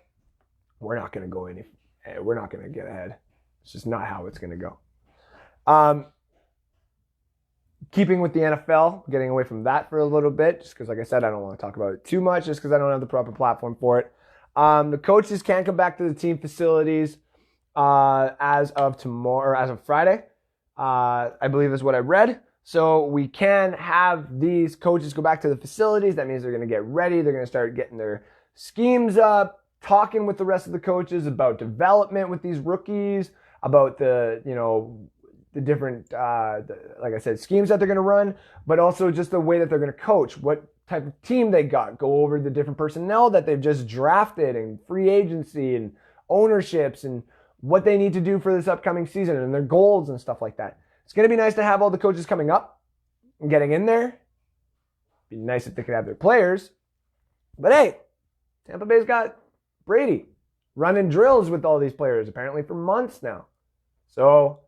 we're not going to get ahead. It's just not how it's going to go. Keeping with the NFL, getting away from that for a little bit, just because, like I said, I don't want to talk about it too much, just because I don't have the proper platform for it. The coaches can't come back to the team facilities as of tomorrow, or as of Friday, I believe is what I read. So we can have these coaches go back to the facilities. That means they're going to get ready. They're going to start getting their schemes up, talking with the rest of the coaches about development with these rookies, about the different, like I said, schemes that they're going to run, but also just the way that they're going to coach, what type of team they got, go over the different personnel that they've just drafted and free agency and ownerships and what they need to do for this upcoming season and their goals and stuff like that. It's going to be nice to have all the coaches coming up and getting in there. It'd be nice if they could have their players. But hey, Tampa Bay's got Brady. running drills with all these players, apparently for months now. So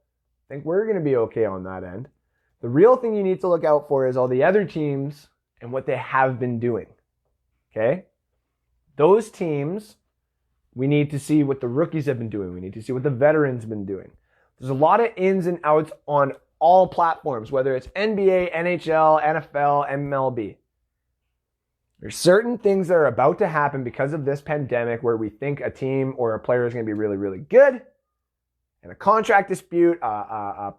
I think we're going to be okay on that end. The real thing you need to look out for is all the other teams and what they have been doing. Okay? Those teams, we need to see what the rookies have been doing. We need to see what the veterans have been doing. There's a lot of ins and outs on all platforms, whether it's NBA, NHL, NFL, MLB. There's certain things that are about to happen because of this pandemic where we think a team or a player is going to be really, really good. And a contract dispute, a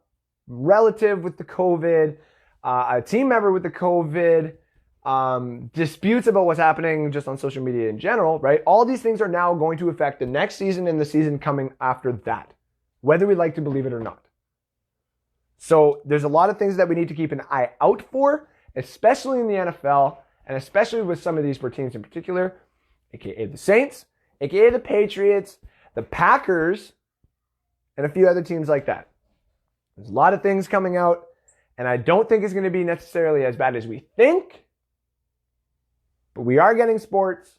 relative with the COVID, a team member with the COVID, disputes about what's happening just on social media in general, right? All these things are now going to affect the next season and the season coming after that, whether we like to believe it or not. So there's a lot of things that we need to keep an eye out for, especially in the NFL, and especially with some of these teams in particular, aka the Saints, aka the Patriots, the Packers, and a few other teams like that. There's a lot of things coming out, and I don't think it's going to be necessarily as bad as we think, but we are getting sports.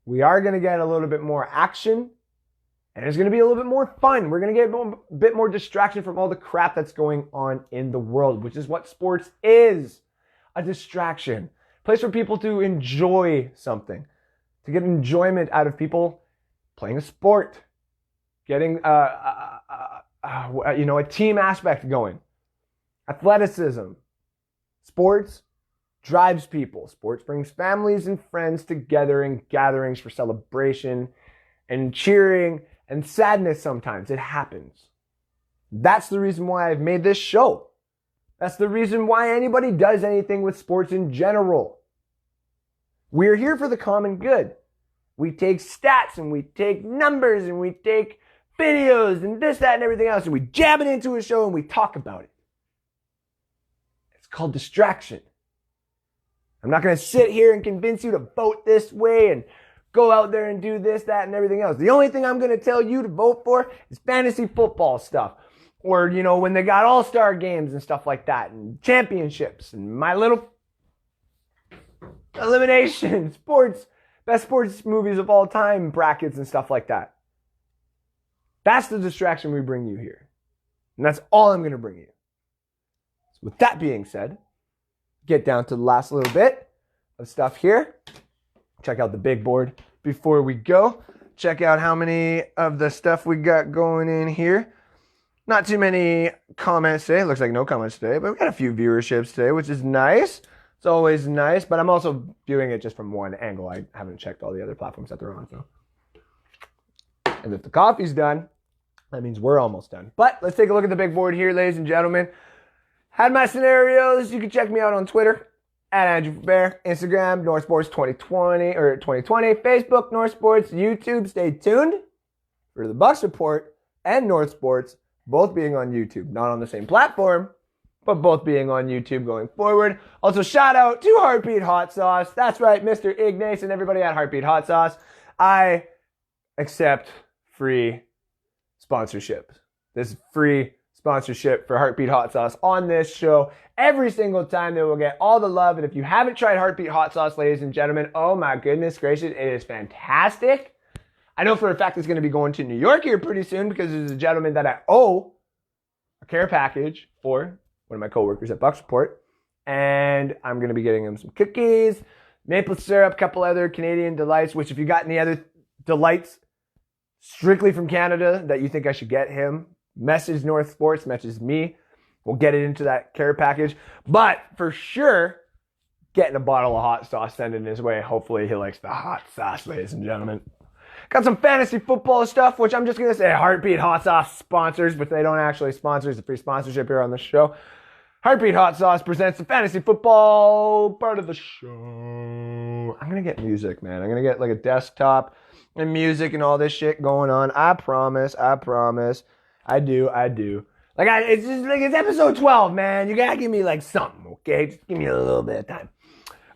We are going to get a little bit more action, and it's going to be a little bit more fun. We're going to get a bit more distraction from all the crap that's going on in the world, which is what sports is, a distraction. A place for people to enjoy something, to get enjoyment out of people playing a sport, getting a team aspect going. Athleticism. Sports drives people. Sports brings families and friends together in gatherings for celebration and cheering and sadness sometimes. It happens. That's the reason why I've made this show. That's the reason why anybody does anything with sports in general. We're here for the common good. We take stats and we take numbers and we take videos and this, that, and everything else, and we jam it into a show and we talk about it. It's called distraction. I'm not going to sit here and convince you to vote this way and go out there and do this, that, and everything else. The only thing I'm going to tell you to vote for is fantasy football stuff. Or, when they got all-star games and stuff like that, and championships, and my little elimination, best sports movies of all time brackets and stuff like that. That's the distraction we bring you here. And that's all I'm going to bring you. So with that being said, get down to the last little bit of stuff here. Check out the big board before we go. Check out how many of the stuff we got going in here. Not too many comments today. It looks like no comments today, but we got a few viewerships today, which is nice. It's always nice, but I'm also viewing it just from one angle. I haven't checked all the other platforms that they're on. So. And if the coffee's done, that means we're almost done. But let's take a look at the big board here, ladies and gentlemen. Had my scenarios. You can check me out on Twitter, @AndrewFair, Instagram, Northsports 2020 or 2020, Facebook, Northsports, YouTube. Stay tuned for the Bucks Report and Northsports, both being on YouTube. Not on the same platform, but both being on YouTube going forward. Also, shout out to Heartbeat Hot Sauce. That's right, Mr. Ignace and everybody at Heartbeat Hot Sauce. I accept free sponsorships. This is free sponsorship for Heartbeat Hot Sauce on this show. Every single time they will get all the love. And if you haven't tried Heartbeat Hot Sauce, ladies and gentlemen, oh my goodness gracious, it is fantastic. I know for a fact it's going to be going to New York here pretty soon because there's a gentleman that I owe a care package for, one of my coworkers at Bucks Report. And I'm going to be getting him some cookies, maple syrup, a couple other Canadian delights, which if you got any other delights strictly from Canada that you think I should get him, message North Sports, message me. We'll get it into that care package. But for sure, getting a bottle of hot sauce sent in his way. Hopefully he likes the hot sauce, ladies and gentlemen. Got some fantasy football stuff, which I'm just going to say Heartbeat Hot Sauce sponsors, but they don't actually sponsor. It's a free sponsorship here on the show. Heartbeat Hot Sauce presents the fantasy football part of the show. I'm going to get music, man. I'm going to get like a desktop and music and all this shit going on. I promise. I do. Like, it's just like, it's episode 12, man. You got to give me like something, okay? Just give me a little bit of time.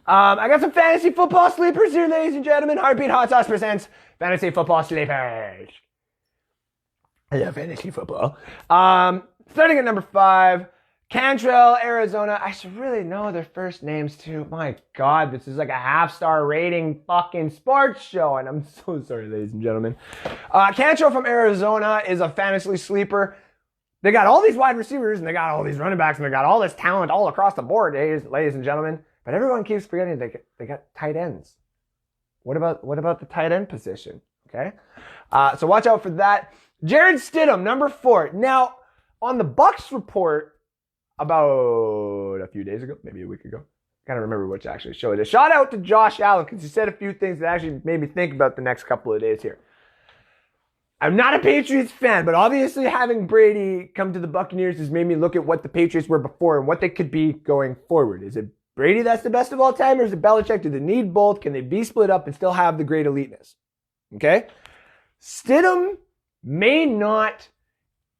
I got some fantasy football sleepers here, ladies and gentlemen. Heartbeat Hot Sauce presents fantasy football sleepers. I love fantasy football. Starting at number 5, Cantrell, Arizona. I should really know their first names too. My God, this is like a half-star rating fucking sports show, and I'm so sorry, ladies and gentlemen. Cantrell from Arizona is a fantasy sleeper. They got all these wide receivers, and they got all these running backs, and they got all this talent all across the board, ladies and gentlemen. But everyone keeps forgetting they got tight ends. What about the tight end position? Okay, so watch out for that. Jared Stidham, number 4. Now, on the Bucs report about a few days ago, maybe a week ago, I can't remember which actually show it is. Shout out to Josh Allen because he said a few things that actually made me think about the next couple of days here. I'm not a Patriots fan, but obviously having Brady come to the Buccaneers has made me look at what the Patriots were before and what they could be going forward. Is it Brady that's the best of all time, or is it Belichick? Do they need both? Can they be split up and still have the great eliteness? Okay? Stidham may not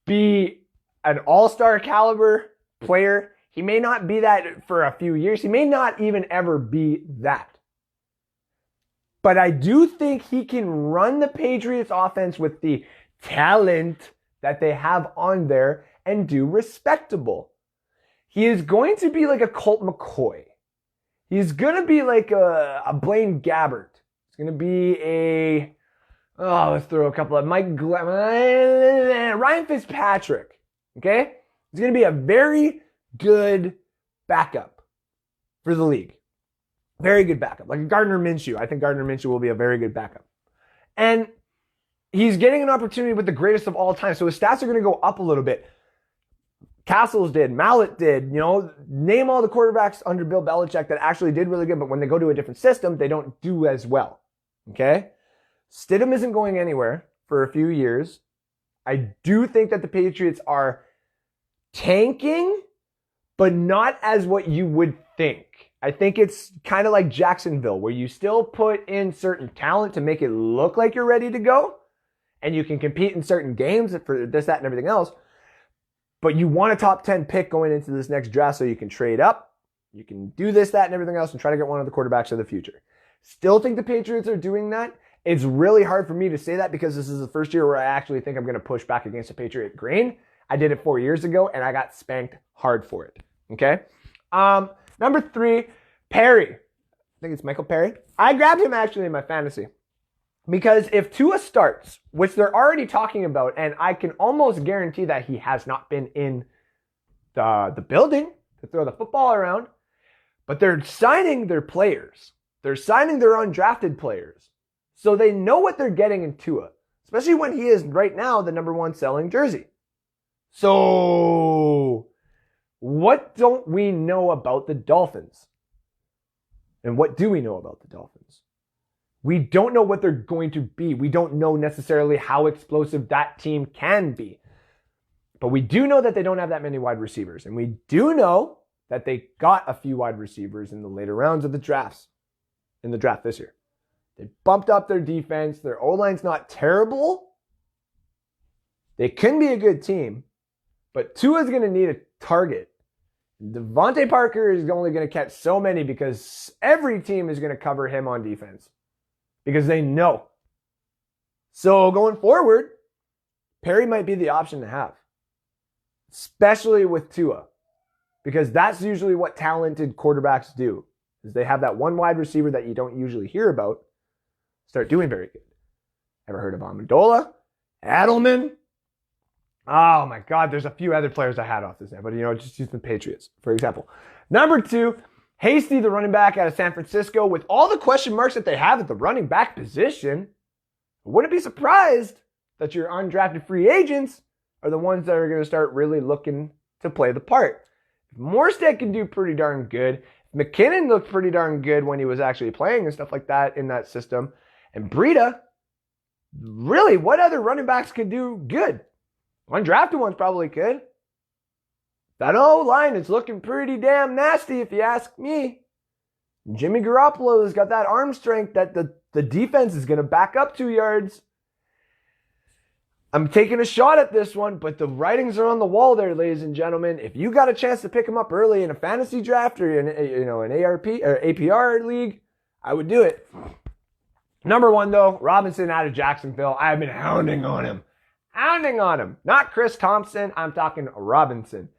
be an all-star caliber player. He may not be that for a few years. He may not even ever be that. But I do think he can run the Patriots offense with the talent that they have on there and do respectable. He is going to be like a Colt McCoy. He's going to be like a Blaine Gabbert. He's going to be let's throw a couple of Ryan Fitzpatrick. Okay? He's going to be a very good backup for the league. Very good backup. Like Gardner Minshew. I think Gardner Minshew will be a very good backup. And he's getting an opportunity with the greatest of all time. So his stats are going to go up a little bit. Castles did. Mallet did. Name all the quarterbacks under Bill Belichick that actually did really good. But when they go to a different system, they don't do as well. Okay? Stidham isn't going anywhere for a few years. I do think that the Patriots are tanking, but not as what you would think. I think it's kind of like Jacksonville, where you still put in certain talent to make it look like you're ready to go, and you can compete in certain games for this, that, and everything else, but you want a top 10 pick going into this next draft so you can trade up, you can do this, that, and everything else and try to get one of the quarterbacks of the future. Still think the Patriots are doing that. It's really hard for me to say that because this is the first year where I actually think I'm going to push back against the Patriot grain. I did it 4 years ago, and I got spanked hard for it. Okay? Number 3, Perry. I think it's Michael Perry. I grabbed him actually in my fantasy. Because if Tua starts, which they're already talking about, and I can almost guarantee that he has not been in the building to throw the football around, but they're signing their players. They're signing their undrafted players. So they know what they're getting in Tua, especially when he is right now the number 1 selling jersey. So what don't we know about the Dolphins? And what do we know about the Dolphins? We don't know what they're going to be. We don't know necessarily how explosive that team can be. But we do know that they don't have that many wide receivers. And we do know that they got a few wide receivers in the later rounds of the drafts, in the draft this year. They bumped up their defense. Their O-line's not terrible. They can be a good team. But Tua's going to need a target. Devontae Parker is only going to catch so many because every team is going to cover him on defense. Because they know. So going forward, Perry might be the option to have. Especially with Tua. Because that's usually what talented quarterbacks do. Is they have that one wide receiver that you don't usually hear about start doing very good. Ever heard of Amendola? Edelman? Oh my God, there's a few other players I had off this now, but just use the Patriots, for example. Number 2, Hasty, the running back out of San Francisco. With all the question marks that they have at the running back position, I wouldn't be surprised that your undrafted free agents are the ones that are going to start really looking to play the part. Morstead can do pretty darn good. McKinnon looked pretty darn good when he was actually playing and stuff like that in that system. And Breida, really, what other running backs could do good? Undrafted ones probably could. That O-line is looking pretty damn nasty if you ask me. Jimmy Garoppolo has got that arm strength that the defense is going to back up 2 yards. I'm taking a shot at this one, but the writings are on the wall there, ladies and gentlemen. If you got a chance to pick him up early in a fantasy draft or an ARP or APR league, I would do it. Number 1, though, Robinson out of Jacksonville. I've been hounding on him. Not Chris Thompson. I'm talking Robinson.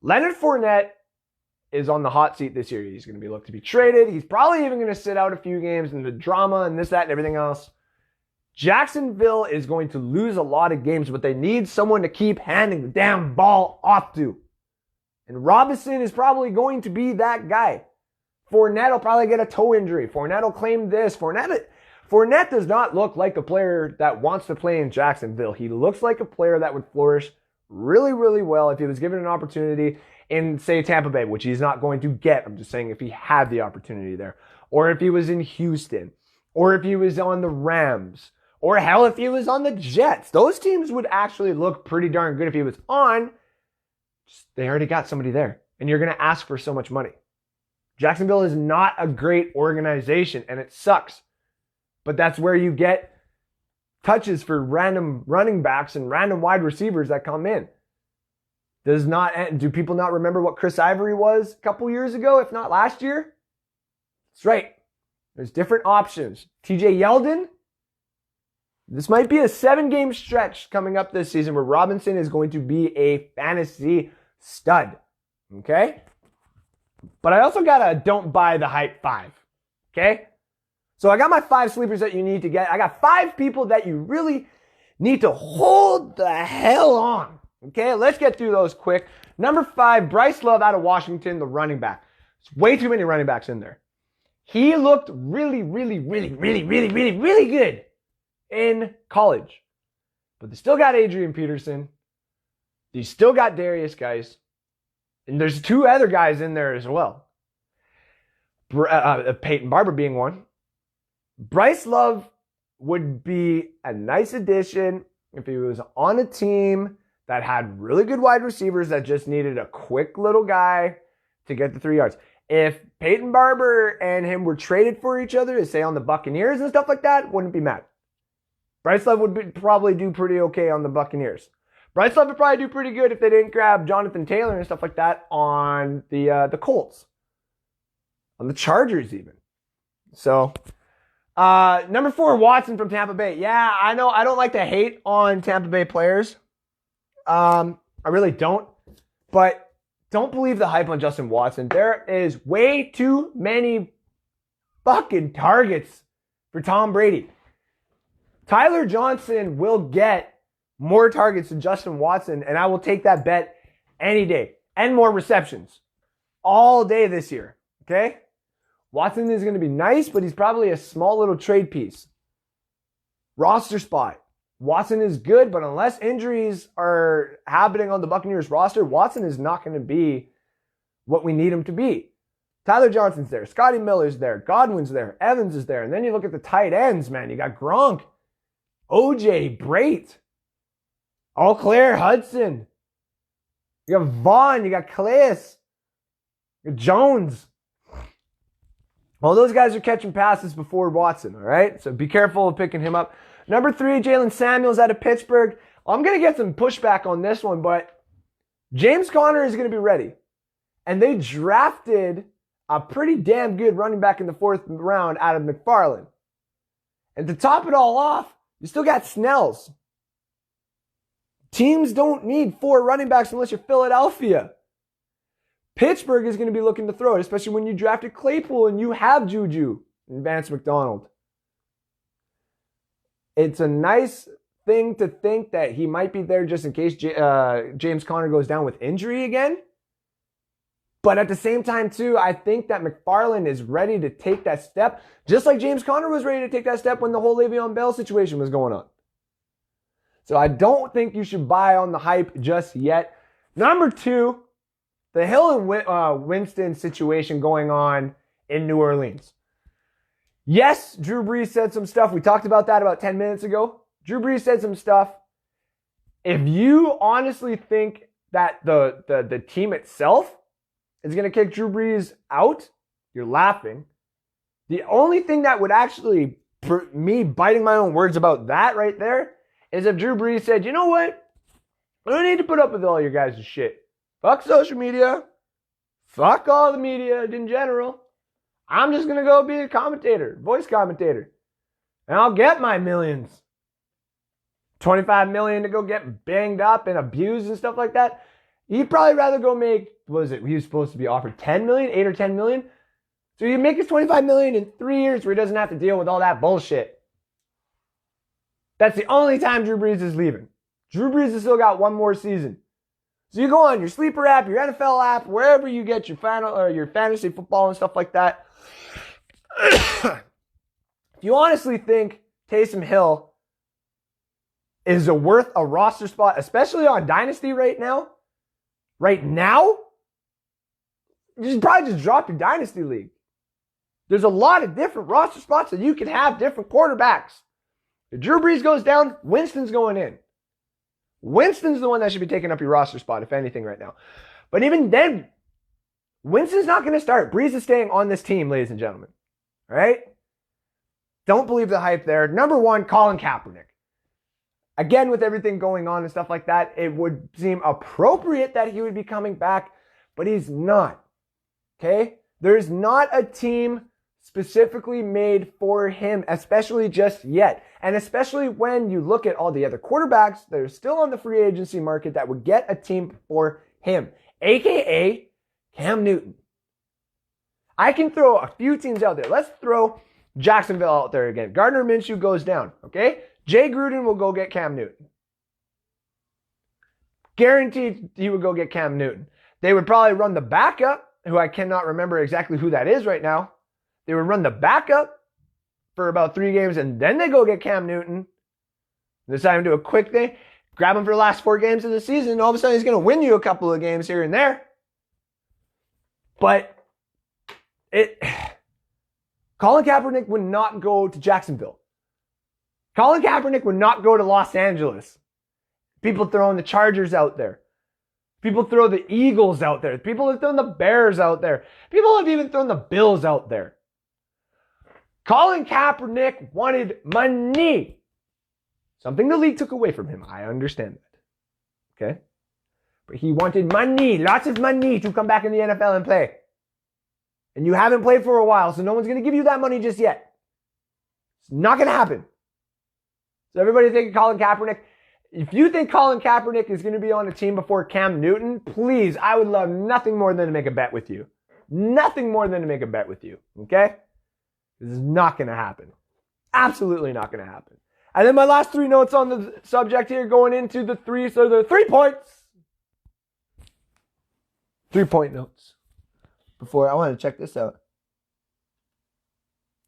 Leonard Fournette is on the hot seat this year. He's going to be looked to be traded. He's probably even going to sit out a few games and the drama and this, that, and everything else. Jacksonville is going to lose a lot of games, but they need someone to keep handing the damn ball off to. And Robinson is probably going to be that guy. Fournette will probably get a toe injury. Fournette will claim this. Fournette does not look like a player that wants to play in Jacksonville. He looks like a player that would flourish really, really well if he was given an opportunity in, say, Tampa Bay, which he's not going to get. I'm just saying if he had the opportunity there. Or if he was in Houston. Or if he was on the Rams. Or hell, if he was on the Jets. Those teams would actually look pretty darn good if he was on. They already got somebody there. And you're going to ask for so much money. Jacksonville is not a great organization, and it sucks. But that's where you get touches for random running backs and random wide receivers that come in. Do people not remember what Chris Ivory was a couple years ago, if not last year? That's right. There's different options. TJ Yeldon. This might be a 7-game stretch coming up this season where Robinson is going to be a fantasy stud. Okay? But I also got a don't buy the hype 5. Okay? So I got my 5 sleepers that you need to get. I got 5 people that you really need to hold the hell on. Okay? Let's get through those quick. Number 5, Bryce Love out of Washington, the running back. There's way too many running backs in there. He looked really, really, really, really, really, really, really good in college. But they still got Adrian Peterson. They still got Darius Geis. And there's 2 other guys in there as well. Peyton Barber being one. Bryce Love would be a nice addition if he was on a team that had really good wide receivers that just needed a quick little guy to get the 3 yards. If Peyton Barber and him were traded for each other, say on the Buccaneers and stuff like that, wouldn't be mad. Bryce Love would probably do pretty okay on the Buccaneers. Bryce Love would probably do pretty good if they didn't grab Jonathan Taylor and stuff like that on the Colts. On the Chargers even. So, number 4, Watson from Tampa Bay. Yeah, I know I don't like to hate on Tampa Bay players. I really don't. But don't believe the hype on Justin Watson. There is way too many fucking targets for Tom Brady. Tyler Johnson will get more targets than Justin Watson, and I will take that bet any day. And more receptions. All day this year. Okay? Watson is going to be nice, but he's probably a small little trade piece. Roster spot. Watson is good, but unless injuries are happening on the Buccaneers roster, Watson is not going to be what we need him to be. Tyler Johnson's there. Scotty Miller's there. Godwin's there. Evans is there. And then you look at the tight ends, man. You got Gronk, OJ, Brait, Claire Hudson. You got Vaughn. You got Calais. You got Jones. All those guys are catching passes before Watson, all right? So be careful of picking him up. Number 3, Jalen Samuels out of Pittsburgh. I'm going to get some pushback on this one, but James Conner is going to be ready. And they drafted a pretty damn good running back in the 4th round out of McFarland. And to top it all off, you still got Snells. Teams don't need 4 running backs unless you're Philadelphia. Pittsburgh is going to be looking to throw it, especially when you drafted Claypool and you have Juju and Vance McDonald. It's a nice thing to think that he might be there just in case James Conner goes down with injury again. But at the same time, too, I think that McFarland is ready to take that step, just like James Conner was ready to take that step when the whole Le'Veon Bell situation was going on. So I don't think you should buy on the hype just yet. Number 2, the Hill and Winston situation going on in New Orleans. Yes, Drew Brees said some stuff. We talked about that about 10 minutes ago. Drew Brees said some stuff. If you honestly think that the team itself is going to kick Drew Brees out, you're laughing. The only thing that would actually, me biting my own words about that right there, is if Drew Brees said, you know what? I don't need to put up with all your guys' shit. Fuck social media. Fuck all the media in general. I'm just going to go be a commentator, voice commentator. And I'll get my millions. $25 million to go get banged up and abused and stuff like that. He'd probably rather go make, what was it? He was supposed to be offered 10 million, 8 or 10 million. So you make his 25 million in 3 years where he doesn't have to deal with all that bullshit. That's the only time Drew Brees is leaving. Drew Brees has still got one more season. So you go on your sleeper app, your NFL app, wherever you get your your fantasy football and stuff like that. If you honestly think Taysom Hill is worth a roster spot, especially on Dynasty right now, you should probably just drop your Dynasty league. There's a lot of different roster spots that you can have different quarterbacks. If Drew Brees goes down, Winston's going in. Winston's the one that should be taking up your roster spot, if anything, right now. But even then, Winston's not going to start. Brees is staying on this team, ladies and gentlemen. All right? Don't believe the hype there. Number 1, Colin Kaepernick. Again, with everything going on and stuff like that, it would seem appropriate that he would be coming back, but he's not. Okay? There's not a team specifically made for him, especially just yet. And especially when you look at all the other quarterbacks that are still on the free agency market that would get a team for him, aka Cam Newton. I can throw a few teams out there. Let's throw Jacksonville out there again. Gardner Minshew goes down, okay? Jay Gruden will go get Cam Newton. Guaranteed he would go get Cam Newton. They would probably run the backup, who I cannot remember exactly who that is right now. They would run the backup for about 3 games, and then they go get Cam Newton. Decide to do a quick thing. Grab him for the last 4 games of the season, and all of a sudden he's going to win you a couple of games here and there. But Colin Kaepernick would not go to Jacksonville. Colin Kaepernick would not go to Los Angeles. People throwing the Chargers out there. People throw the Eagles out there. People have thrown the Bears out there. People have even thrown the Bills out there. Colin Kaepernick wanted money. Something the league took away from him. I understand that. Okay? But he wanted money. Lots of money to come back in the NFL and play. And you haven't played for a while, so no one's going to give you that money just yet. It's not going to happen. So everybody thinking Colin Kaepernick. If you think Colin Kaepernick is going to be on a team before Cam Newton, please, I would love nothing more than to make a bet with you. Nothing more than to make a bet with you. Okay? This is not going to happen. Absolutely not going to happen. And then my last 3 notes on the subject here going into the 3 points. 3-point notes. Before I want to check this out.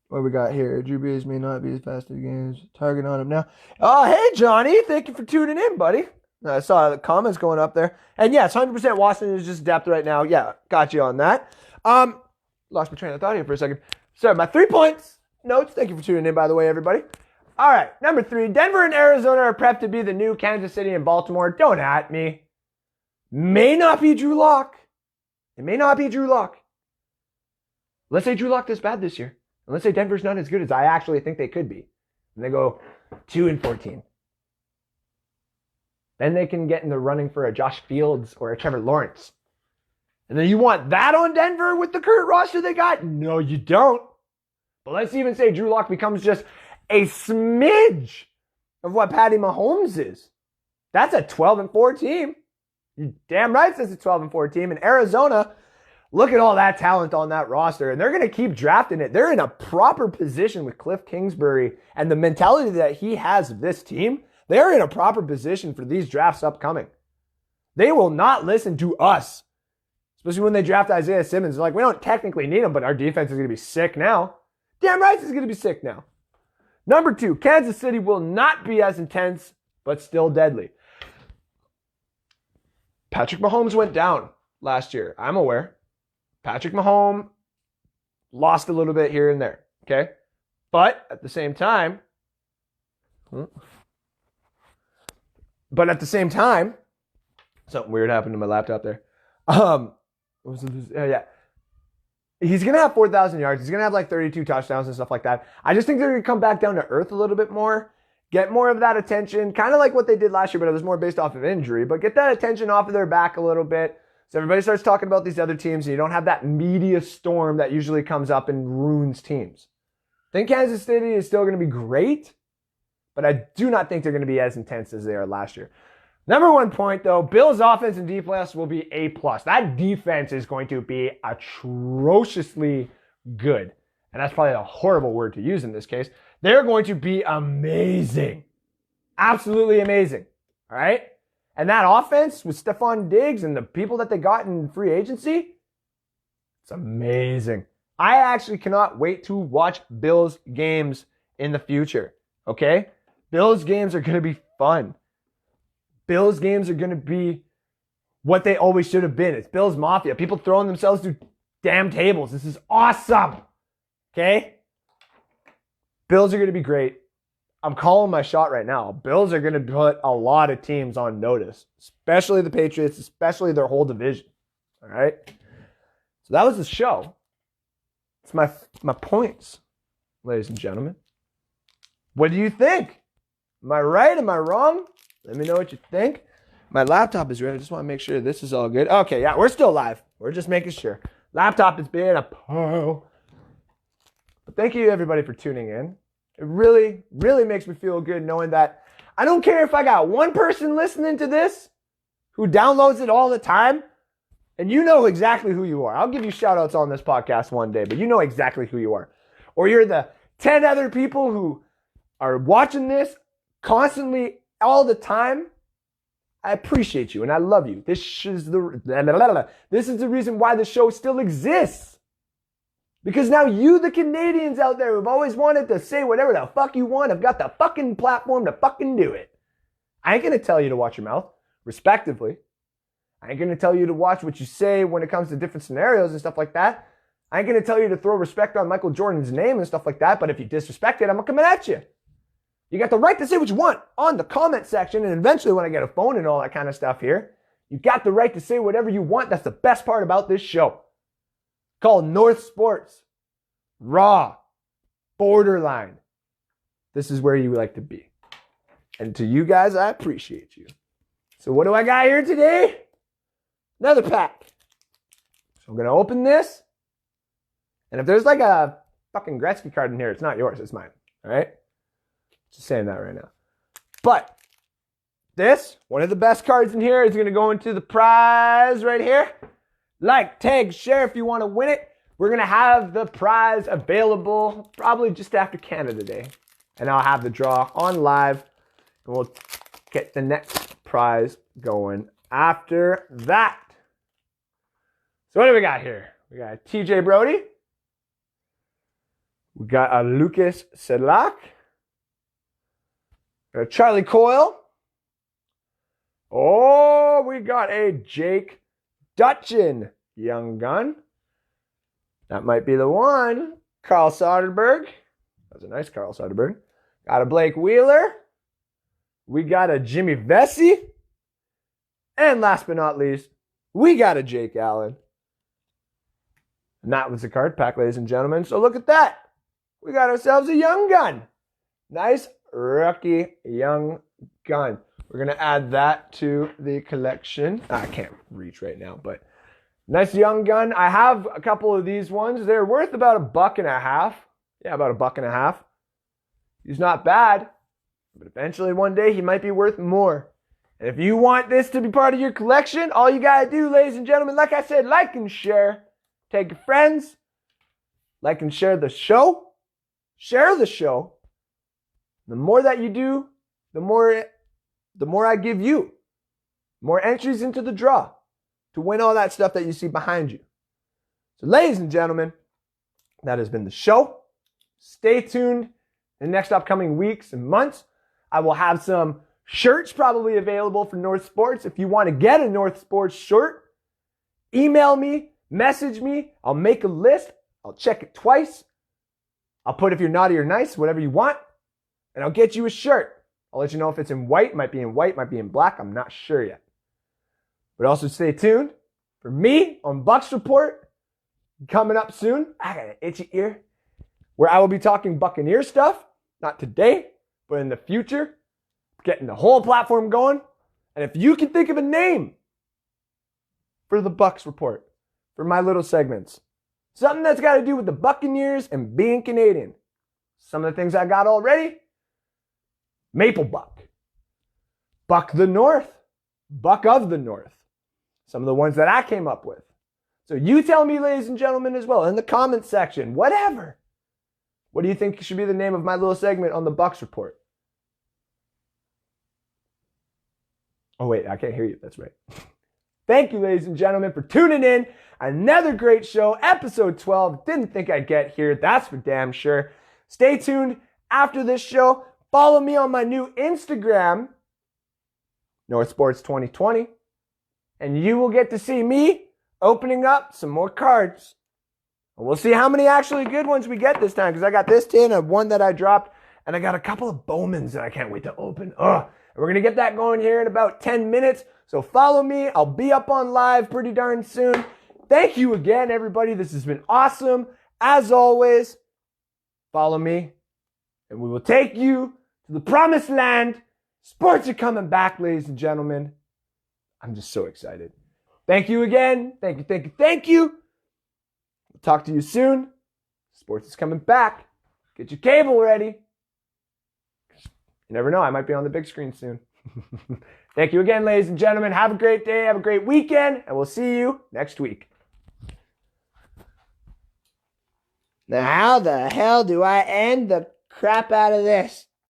What we got here? Drew Brees may not be as fast as games. Target on him now. Oh, hey, Johnny. Thank you for tuning in, buddy. I saw the comments going up there. And yes, 100% Washington is just depth right now. Yeah, got you on that. Lost my train of thought here for a second. So my 3 points notes. Thank you for tuning in, by the way, everybody. All right, number 3. Denver and Arizona are prepped to be the new Kansas City and Baltimore. Don't at me. May not be Drew Lock. It may not be Drew Lock. Let's say Drew Lock this bad this year. And let's say Denver's not as good as I actually think they could be. And they go 2-14. Then they can get in the running for a Josh Fields or a Trevor Lawrence. And then you want that on Denver with the current roster they got? No, you don't. But let's even say Drew Lock becomes just a smidge of what Patty Mahomes is. That's a 12-4 team. You're damn right it's a 12-4 team. And Arizona, look at all that talent on that roster. And they're going to keep drafting it. They're in a proper position with Cliff Kingsbury and the mentality that he has of this team. They're in a proper position for these drafts upcoming. They will not listen to us. Especially when they draft Isaiah Simmons. They're like, we don't technically need him, but our defense is going to be sick now. Damn right it's going to be sick now. Number 2, Kansas City will not be as intense, but still deadly. Patrick Mahomes went down last year. I'm aware. Patrick Mahomes lost a little bit here and there. Okay? But at the same time, something weird happened to my laptop there. He's going to have 4,000 yards. He's going to have like 32 touchdowns and stuff like that. I just think they're going to come back down to earth a little bit more. Get more of that attention. Kind of like what they did last year, but it was more based off of injury. But get that attention off of their back a little bit. So everybody starts talking about these other teams and you don't have that media storm that usually comes up and ruins teams. I think Kansas City is still going to be great, but I do not think they're going to be as intense as they are last year. Number one point, though, Bills' offense and defense will be A+. That defense is going to be atrociously good. And that's probably a horrible word to use in this case. They're going to be amazing. Absolutely amazing. All right? And that offense with Stephon Diggs and the people that they got in free agency, it's amazing. I actually cannot wait to watch Bills games in the future. Okay? Bills games are going to be fun. Bills games are going to be what they always should have been. It's Bills Mafia. People throwing themselves through damn tables. This is awesome. Okay? Bills are going to be great. I'm calling my shot right now. Bills are going to put a lot of teams on notice, especially the Patriots, especially their whole division. All right? So that was the show. It's my points, ladies and gentlemen. What do you think? Am I right? Am I wrong? Let me know what you think. My laptop is ready. I just want to make sure this is all good. Okay, yeah, we're still live. We're just making sure. Laptop is being a pile. But thank you, everybody, for tuning in. It really, really makes me feel good knowing that I don't care if I got one person listening to this who downloads it all the time, and you know exactly who you are. I'll give you shout-outs on this podcast one day, but you know exactly who you are. Or you're the 10 other people who are watching this constantly all the time. I appreciate you and I love you. This is the reason why the show still exists. Because now you, the Canadians out there who've always wanted to say whatever the fuck you want, have got the fucking platform to fucking do it. I ain't gonna tell you to watch your mouth, respectively. I ain't gonna tell you to watch what you say when it comes to different scenarios and stuff like that. I ain't gonna tell you to throw respect on Michael Jordan's name and stuff like that, but if you disrespect it, I'm coming at you. You got the right to say what you want on the comment section, and eventually when I get a phone and all that kind of stuff here, you got the right to say whatever you want. That's the best part about this show. Called North Sports. Raw. Borderline. This is where you like to be. And to you guys, I appreciate you. So what do I got here today? Another pack. So I'm going to open this. And if there's like a fucking Gretzky card in here, it's not yours, it's mine. All right? Just saying that right now. But this, one of the best cards in here, is going to go into the prize right here. Like, tag, share if you want to win it. We're going to have the prize available probably just after Canada Day. And I'll have the draw on live. And we'll get the next prize going after that. So what do we got here? We got TJ Brody. We got a Lucas Sedlak. Charlie Coyle. Oh, we got a Jake Dutchin, young gun. That might be the one. Carl Soderberg. That's a nice Carl Soderberg. Got a Blake Wheeler. We got a Jimmy Vesey. And last but not least, we got a Jake Allen. And that was the card pack, ladies and gentlemen. So look at that. We got ourselves a young gun. Nice rookie young gun. We're going to add that to the collection. I can't reach right now, but nice young gun. I have a couple of these ones. They're worth about $1.50. Yeah, about $1.50. He's not bad, but eventually one day he might be worth more. And if you want this to be part of your collection, all you got to do, ladies and gentlemen, like I said, like and share. Take your friends. Like and share the show. Share the show. The more that you do, the more I give you. More entries into the draw to win all that stuff that you see behind you. So ladies and gentlemen, that has been the show. Stay tuned in the next upcoming weeks and months. I will have some shirts probably available for North Sports. If you want to get a North Sports shirt, email me, message me. I'll make a list. I'll check it twice. I'll put if you're naughty or nice, whatever you want. And I'll get you a shirt. I'll let you know if it's in white, might be in black. I'm not sure yet. But also stay tuned for me on Bucks Report coming up soon. I got an itchy ear. Where I will be talking Buccaneer stuff. Not today, but in the future. Getting the whole platform going. And if you can think of a name for the Bucks Report, for my little segments, something that's got to do with the Buccaneers and being Canadian. Some of the things I got already. Maple Buck. Buck the North. Buck of the North. Some of the ones that I came up with. So you tell me, ladies and gentlemen, as well, in the comments section, whatever. What do you think should be the name of my little segment on the Bucks Report? Oh, wait, I can't hear you. That's right. Thank you, ladies and gentlemen, for tuning in. Another great show, episode 12. Didn't think I'd get here. That's for damn sure. Stay tuned after this show. Follow me on my new Instagram, North Sports 2020. And you will get to see me opening up some more cards. And we'll see how many actually good ones we get this time, because I got this tin of one that I dropped, and I got a couple of Bowmans that I can't wait to open. And we're going to get that going here in about 10 minutes. So follow me. I'll be up on live pretty darn soon. Thank you again, everybody. This has been awesome. As always, follow me, and we will take you to the promised land. Sports are coming back, ladies and gentlemen. I'm just so excited. Thank you again. Thank you, thank you, thank you. We'll talk to you soon. Sports is coming back. Get your cable ready. You never know, I might be on the big screen soon. Thank you again, ladies and gentlemen. Have a great day, have a great weekend, and we'll see you next week. Now, how the hell do I end the crap out of this?